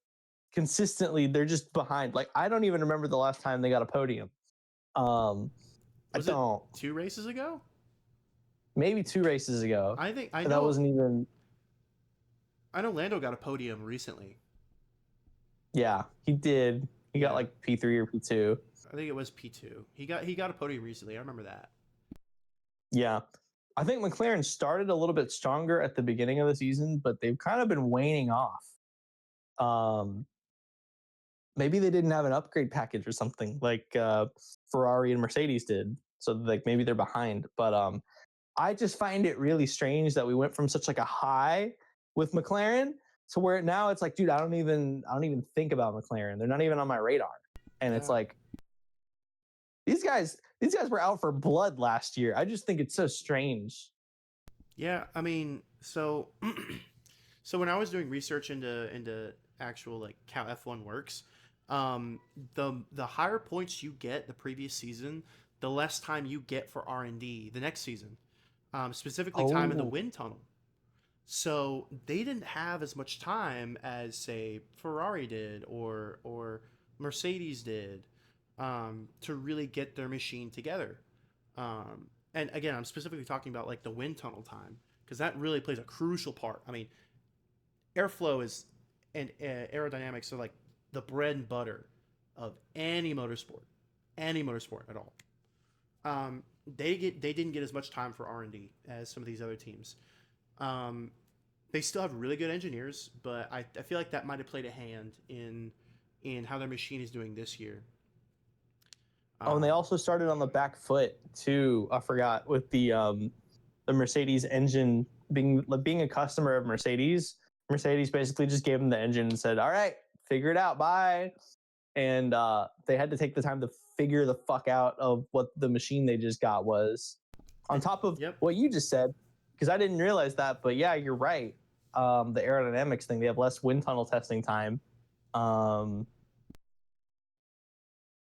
consistently, they're just behind. Like, I don't even remember the last time they got a podium. Was it 2 races ago? Maybe 2 races ago. I know that wasn't even. I know Lando got a podium recently. Yeah, he did. He got Yeah, like P3 or P2. I think it was P2. He got a podium recently. I remember that. Yeah. I think McLaren started a little bit stronger at the beginning of the season, but they've kind of been waning off. Um, maybe they didn't have an upgrade package or something like Ferrari and Mercedes did. So like maybe they're behind. But I just find it really strange that we went from such like a high with McLaren to where now it's like, dude, I don't even think about McLaren. They're not even on my radar. And it's Yeah. like these guys were out for blood last year. I just think it's so strange. Yeah, I mean, so so when I was doing research into actual like how F1 works, the higher points you get the previous season, the less time you get for R&D the next season, specifically time in the Oh, wind tunnel. So they didn't have as much time as say Ferrari did or Mercedes did to really get their machine together. And again, I'm specifically talking about like the wind tunnel time because that really plays a crucial part. I mean, airflow is and aerodynamics are like the bread and butter of any motorsport at all. They didn't get as much time for R&D as some of these other teams. Um, they still have really good engineers, but I feel like that might have played a hand in how their machine is doing this year. oh, and they Um, also started on the back foot too. I forgot with the Mercedes engine being a customer of Mercedes. Mercedes basically just gave them the engine and said, "All right, figure it out, bye." And they had to take the time to figure the fuck out of what the machine they just got was. On and top of yep, what you just said, because I didn't realize that, but yeah, you're right. The aerodynamics thing, they have less wind tunnel testing time. Um,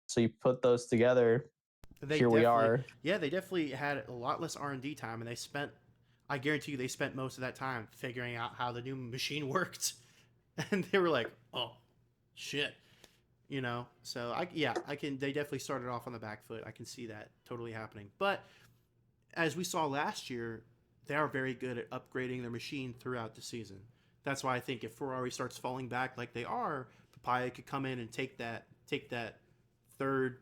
so you put those together, they here we definitely are. yeah they definitely had a lot less R&D time, and they spent I guarantee you they spent most of that time figuring out how the new machine worked, and they were like, oh shit, you know. So I can they definitely started off on the back foot. I can see that totally happening, but as we saw last year, they are very good at upgrading their machine throughout the season. That's why I think if Ferrari starts falling back like they are, Papaya could come in and take that third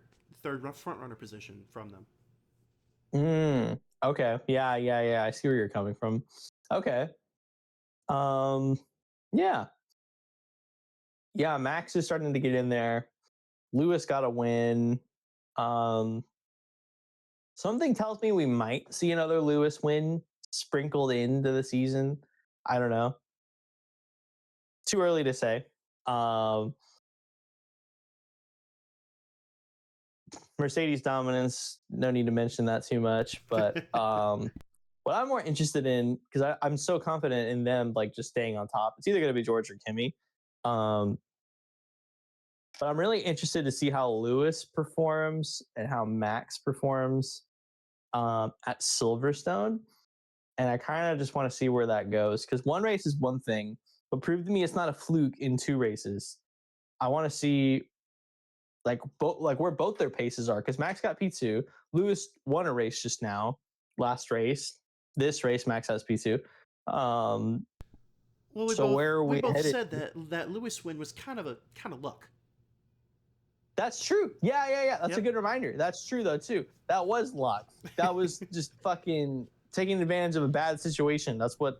front runner position from them. Okay. Yeah. I see where you're coming from. Okay. Um, yeah. Yeah, Max is starting to get in there. Lewis got a win. Um, something tells me we might see another Lewis win sprinkled into the season. I don't know. Too early to say. Um, Mercedes dominance, no need to mention that too much. But what I'm more interested in, because I'm so confident in them, like just staying on top, it's either going to be George or Kimmy. Um, but I'm really interested to see how Lewis performs and how Max performs at Silverstone. And I kind of just want to see where that goes because one race is one thing, but prove to me it's not a fluke in two races. I want to see like where both their paces are because Max got P2. Lewis won a race just now, last race. This race, Max has P2. Um, Well, so where are we we both headed? said that Lewis win was kind of luck. That's true. Yeah. That's a Yep. good reminder. That's true though too. That was luck. That was just fucking taking advantage of a bad situation. That's what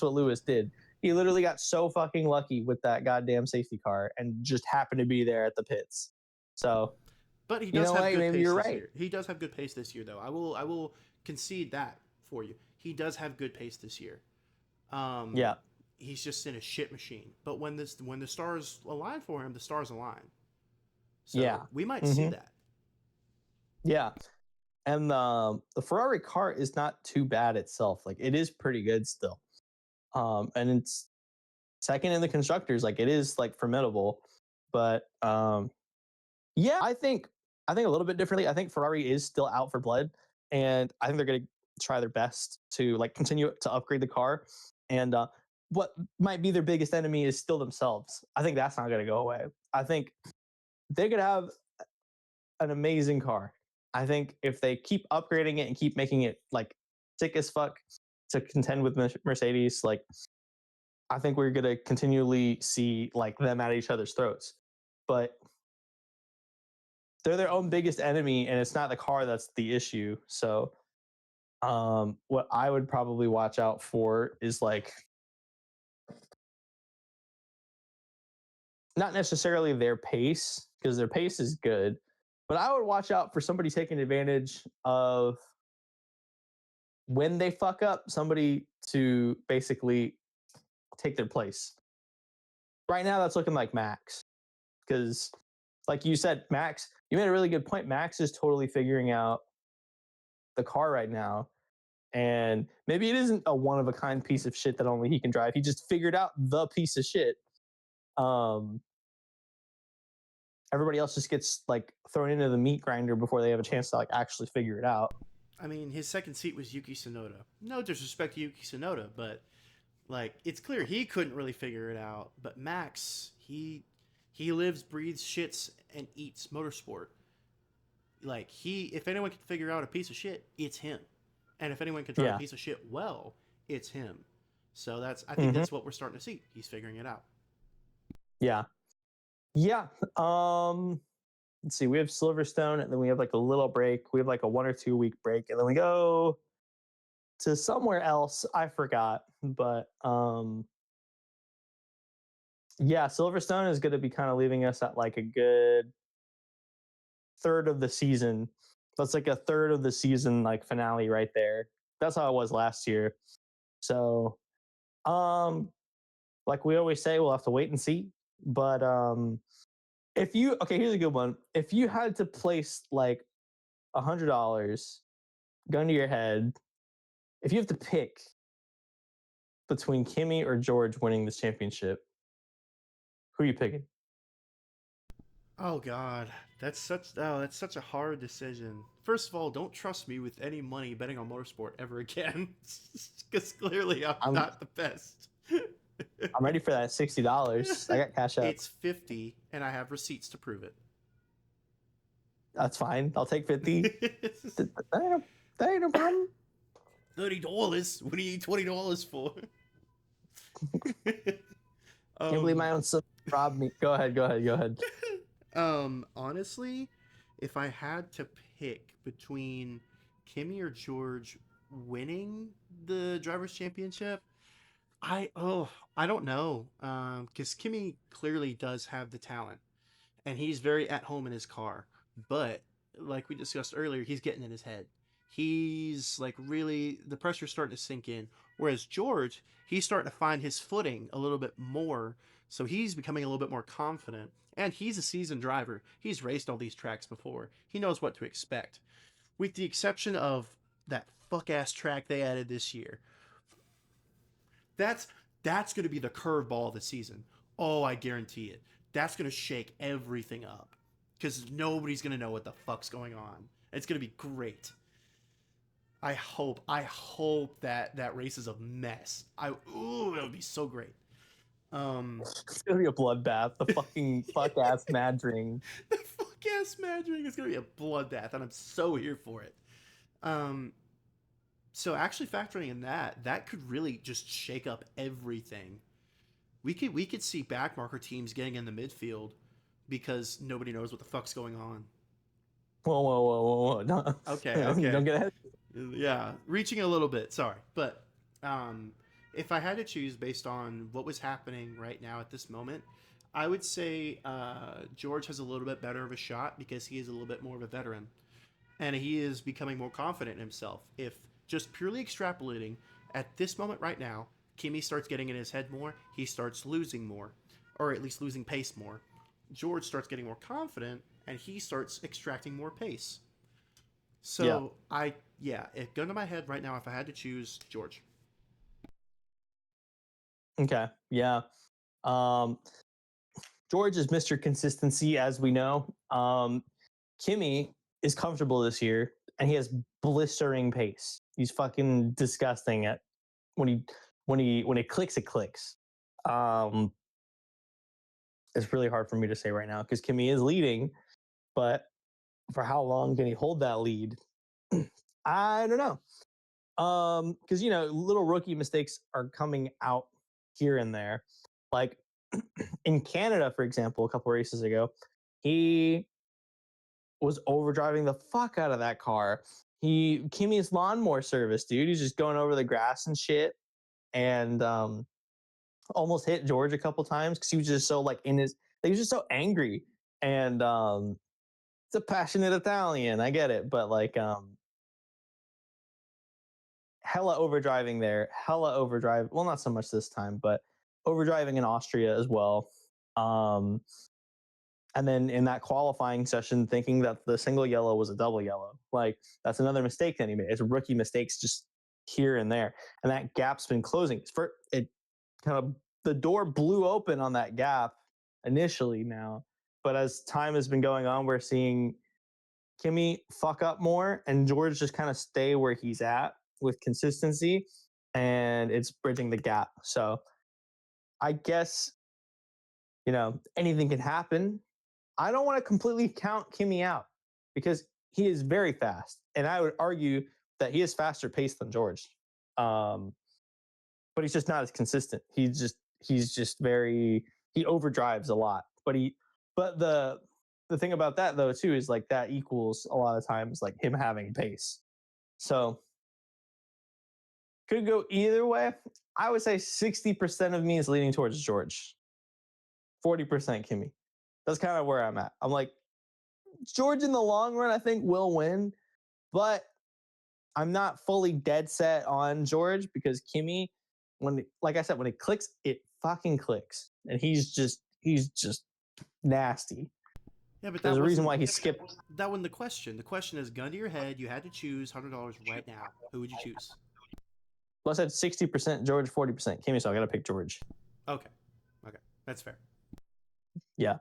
Lewis did. He literally got so fucking lucky with that goddamn safety car and just happened to be there at the pits. So, But he you does know have what? good Maybe pace you're this right. year. He does have good pace this year, though. I will concede that for you. He does have good pace this year. Um, Yeah. he's just in a shit machine. But when the stars align for him, the stars align. So Yeah. we might see Mm-hmm. that. Yeah. And the Ferrari car is not too bad itself. Like it is pretty good still. And it's second in the constructors. Like it is like formidable. But yeah, I think a little bit differently. I think Ferrari is still out for blood, and I think they're going to try their best to like continue to upgrade the car. And what might be their biggest enemy is still themselves. I think that's not going to go away. I think they could have an amazing car. I think if they keep upgrading it and keep making it like sick as fuck to contend with Mercedes, like I think we're gonna continually see like them at each other's throats. But they're their own biggest enemy, and it's not the car that's the issue. So what I would probably watch out for is like not necessarily their pace, because their pace is good, but I would watch out for somebody taking advantage of when they fuck up, somebody to basically take their place. Right now, that's looking like Max, because, like you said, Max, you made a really good point. Max is totally figuring out the car right now. And maybe it isn't a one of a kind piece of shit that only he can drive. He just figured out the piece of shit. Um, Everybody else just gets like thrown into the meat grinder before they have a chance to like actually figure it out. I mean, his second seat was Yuki Tsunoda. No disrespect to Yuki Tsunoda, but like it's clear he couldn't really figure it out. But Max, he lives, breathes, shits, and eats motorsport. Like if anyone can figure out a piece of shit, it's him. And if anyone can drive a Yeah. piece of shit well, it's him. So I think Mm-hmm. that's what we're starting to see. He's figuring it out. Yeah. Yeah. Let's see. We have Silverstone, and then we have like a little break. We have like a 1 or 2 week break, and then we go to somewhere else. I forgot, but yeah, Silverstone is going to be kind of leaving us at like a good third of the season. That's like a third of the season like finale right there. That's how it was last year. So, like we always say, we'll have to wait and see. But if you okay, here's a good one. If you had to place like $100, gun to your head, if you have to pick between Kimmy or George winning this championship, who are you picking? Oh God, that's such a hard decision. First of all, don't trust me with any money betting on motorsport ever again, because clearly I'm I'm not the best. I'm ready for that $60. I got cash up. It's 50, and I have receipts to prove it. That's fine. I'll take 50. That ain't no problem. $30. What do you need $20 for? Can't believe um, my own son robbed me. Go ahead. Go ahead. Go ahead. honestly, if I had to pick between Kimmy or George winning the drivers' championship, I don't know. Because Kimmy clearly does have the talent, and he's very at home in his car. But like we discussed earlier, he's getting in his head. He's like really the pressure's starting to sink in. Whereas George, he's starting to find his footing a little bit more. So he's becoming a little bit more confident. And he's a seasoned driver. He's raced all these tracks before. He knows what to expect. With the exception of that fuck ass track they added this year. That's that's going to be the curveball of the season. Oh, I guarantee it. That's going to shake everything up because nobody's going to know what the fuck's going on. It's going to be great. I hope that race is a mess. Ooh, that would be so great. It's gonna be a bloodbath. The fucking fuck ass mad ring. The fuck ass match ring is going to be a bloodbath, and I'm so here for it. Um, so actually factoring in that could really just shake up everything. We could see backmarker teams getting in the midfield because nobody knows what the fuck's going on. Whoa, whoa, whoa, whoa, whoa! Okay, Don't okay. get ahead. Yeah, reaching a little bit, sorry. But um if I had to choose based on what was happening right now at this moment, I would say George has a little bit better of a shot because he is a little bit more of a veteran and he is becoming more confident in himself. If just purely extrapolating at this moment right now, Kimmy starts getting in his head more, he starts losing more, or at least losing pace more. George starts getting more confident and he starts extracting more pace. Yeah. So it gun to my head right now, if I had to choose George. Okay. Yeah. Um, George is Mr. Consistency, as we know. Kimmy is comfortable this year, and he has blistering pace. He's fucking disgusting at when he clicks, it clicks. Um, it's really hard for me to say right now because Kimmy is leading, but for how long can he hold that lead? I don't know. Because little rookie mistakes are coming out here and there. Like in Canada, for example, a couple races ago, he was overdriving the fuck out of that car. Kimi's lawnmower service, dude. He's just going over the grass and shit, and almost hit George a couple times because he was just so like he was just so angry. And it's a passionate Italian, I get it, but like hella overdriving there, hella overdrive. Well, not so much this time, but overdriving in Austria as well. Um, and then in that qualifying session, thinking that the single yellow was a double yellow. Like that's another mistake that he made. It's rookie mistakes just here and there, and that gap's been closing. The door blew open on that gap initially now, but as time has been going on, we're seeing Kimi fuck up more and George just kind of stay where he's at with consistency, and it's bridging the gap. So I guess, anything can happen. I don't want to completely count Kimi out because he is very fast, and I would argue that he is faster paced than George. But he's just not as consistent. He's just he overdrives a lot. But the thing about that though too is like that equals a lot of times like him having pace. So could go either way. I would say 60% of me is leaning towards George. 40% Kimi. That's kind of where I'm at. I'm like, George in the long run, I think will win, but I'm not fully dead set on George because Kimi, like I said, when it clicks, it fucking clicks, and he's just nasty. Yeah, but There's a reason why he skipped. That wasn't the question. The question is, gun to your head, you had to choose $100 right now. Who would you choose? Well, I said 60% George, 40% Kimi, so I got to pick George. Okay, that's fair. Yeah,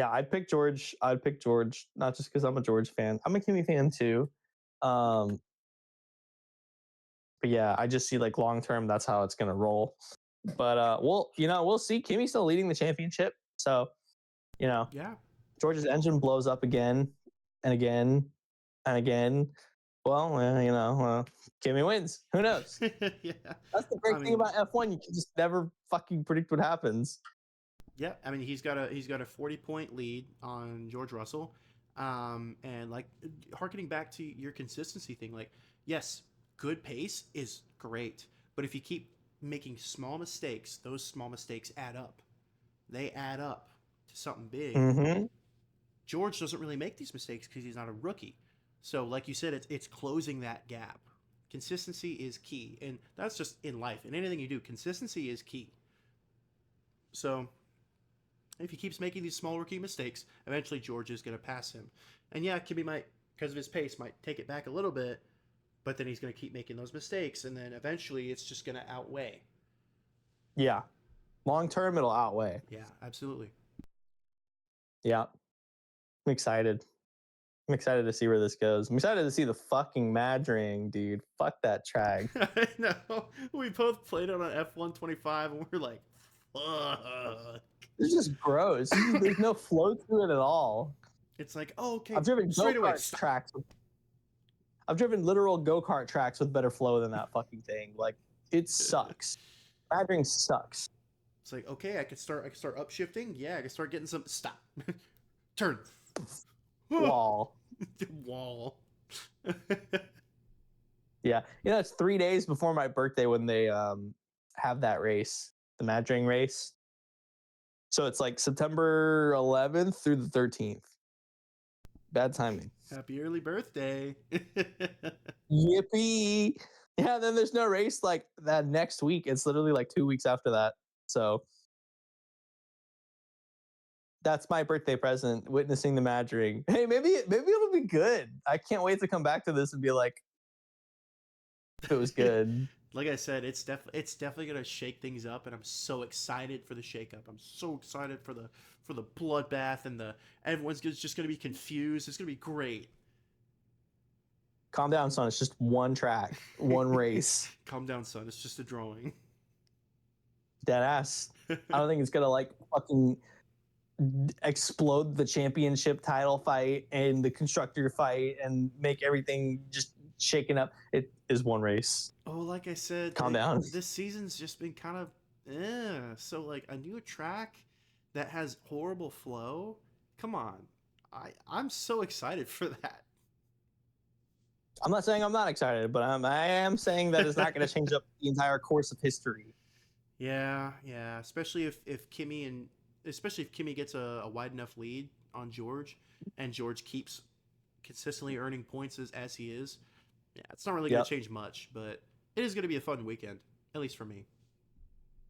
I'd pick George. Not just because I'm a George fan. I'm a Kimi fan too. But yeah, I just see like long term, that's how it's gonna roll. But we'll see. Kimi's still leading the championship, so Yeah. George's engine blows up again and again and again. Well, Kimi wins. Who knows? Yeah. That's the great thing about F1. You can just never fucking predict what happens. Yeah, I mean he's got a 40-point lead on George Russell, and like harkening back to your consistency thing, like yes, good pace is great, but if you keep making small mistakes, those small mistakes add up. They add up to something big. Mm-hmm. George doesn't really make these mistakes because he's not a rookie, so like you said, it's closing that gap. Consistency is key, and that's just in life. In anything you do, consistency is key. So if he keeps making these small rookie mistakes, eventually George is going to pass him. And yeah, Kimi might, because of his pace, might take it back a little bit, but then he's going to keep making those mistakes, and then eventually it's just going to outweigh. Yeah. Long term, it'll outweigh. Yeah, absolutely. Yeah. I'm excited. I'm excited to see where this goes. I'm excited to see the fucking Madring, dude. Fuck that track. I know. We both played it on F125, and we're like, fuck. It's just gross. There's no flow to it at all. It's like, oh, okay. I've driven go-kart tracks. I've driven literal go-kart tracks with better flow than that fucking thing. Like, it sucks. Madring sucks. It's like, okay, I could start upshifting. Yeah, I could start getting some. Stop. Turn. Wall. Wall. Yeah. It's 3 days before my birthday when they have that race, the Madring race. So it's like September 11th through the 13th. Bad timing. Happy early birthday. Yippee. Yeah, then there's no race like that next week. It's literally like 2 weeks after that. So that's my birthday present, witnessing the Madring. Hey, maybe it'll be good. I can't wait to come back to this and be like, if it was good. Like I said, it's definitely gonna shake things up, and I'm so excited for the shakeup. I'm so excited for the bloodbath, and everyone's just gonna be confused. It's gonna be great. Calm down, son. It's just one track, one race. Calm down, son. It's just a drawing. Dead ass. I don't think it's gonna like fucking explode the championship title fight and the constructor fight and make everything just shaken up. It is one race. Oh, like I said, Calm down. this season's just been kind of so like a new track that has horrible flow. Come on. I'm so excited for that. I'm not saying I'm not excited, but I am saying that it's not going to change up the entire course of history. Yeah, especially if Kimmy gets a wide enough lead on George, and George keeps consistently earning points as he is. Yeah, it's not really going to change much, but it is going to be a fun weekend, at least for me.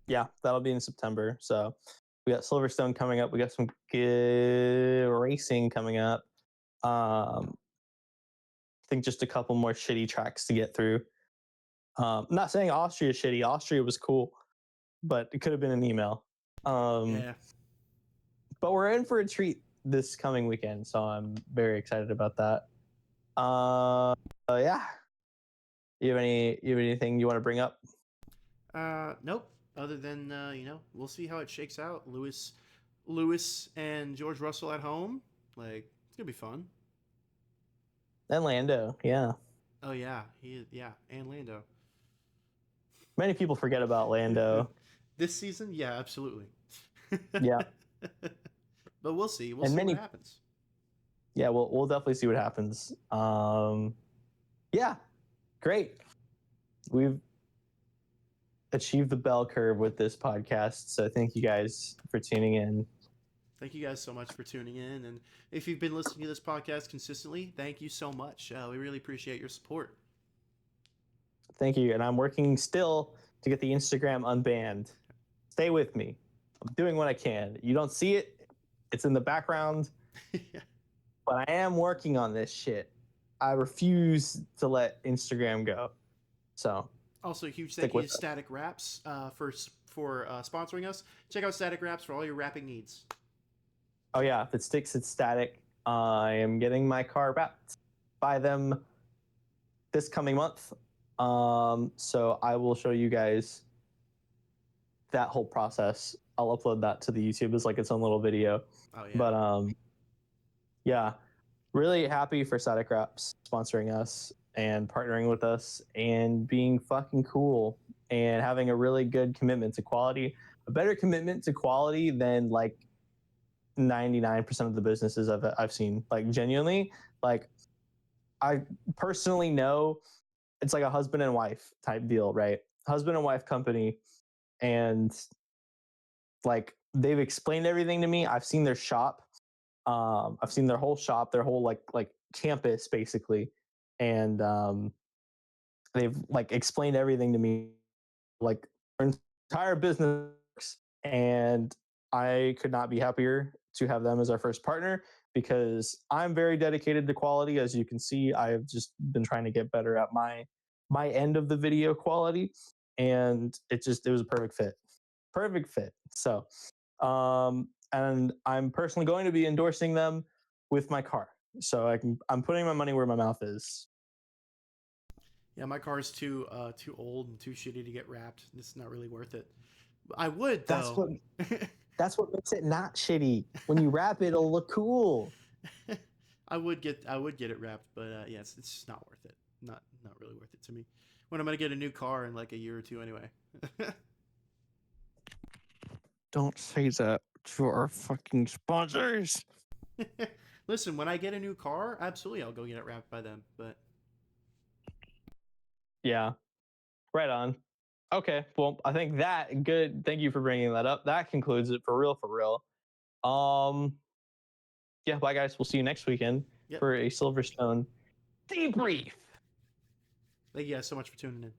Yeah, that'll be in September. So we got Silverstone coming up. We got some good racing coming up. I think just a couple more shitty tracks to get through. Not saying Austria is shitty. Austria was cool, but it could have been an email. Yeah. But we're in for a treat this coming weekend, so I'm very excited about that. Yeah. You have anything you want to bring up? Nope. Other than we'll see how it shakes out. Lewis and George Russell at home. Like, it's gonna be fun. And Lando, yeah. Oh yeah, and Lando. Many people forget about Lando. This season, yeah, absolutely. Yeah. But we'll see. We'll see what happens. Yeah, we'll definitely see what happens. Yeah, great. We've achieved the bell curve with this podcast. So thank you guys for tuning in. Thank you guys so much for tuning in. And if you've been listening to this podcast consistently, thank you so much. We really appreciate your support. Thank you. And I'm working still to get the Instagram unbanned. Stay with me. I'm doing what I can. You don't see it. It's in the background. Yeah. But I am working on this shit. I refuse to let Instagram go. So also, huge thank you to Static Wraps for sponsoring us. Check out Static Wraps for all your wrapping needs. Oh yeah, if it sticks, it's static. I am getting my car wrapped by them this coming month. So I will show you guys that whole process. I'll upload that to the YouTube as like its own little video. Oh yeah. But yeah, really happy for Static Wraps sponsoring us and partnering with us and being fucking cool and having a really good commitment to quality, a better commitment to quality than like 99% of the businesses I've seen. Like genuinely, like I personally know it's like a husband and wife type deal, right? Husband and wife company, and like they've explained everything to me. I've seen their shop. I've seen their whole shop, their whole like campus basically, and they've like explained everything to me, like their entire business, and I could not be happier to have them as our first partner because I'm very dedicated to quality. As you can see, I've just been trying to get better at my end of the video quality, and it was a perfect fit. So and I'm personally going to be endorsing them with my car, so I'm putting my money where my mouth is. Yeah, my car is too old and too shitty to get wrapped. It's not really worth it. I would though. That's what makes it not shitty. When you wrap it, it'll look cool. I would get it wrapped, but yeah, it's just not worth it. Not really worth it to me. When I'm gonna get a new car in like a year or two anyway. Don't say that to our fucking sponsors. Listen, when I get a new car, absolutely I'll go get it wrapped by them. But yeah, right on. Okay, well, I think that good. Thank you for bringing that up. That concludes it for real. Yeah, bye guys. We'll see you next weekend for a Silverstone debrief. Thank you guys so much for tuning in.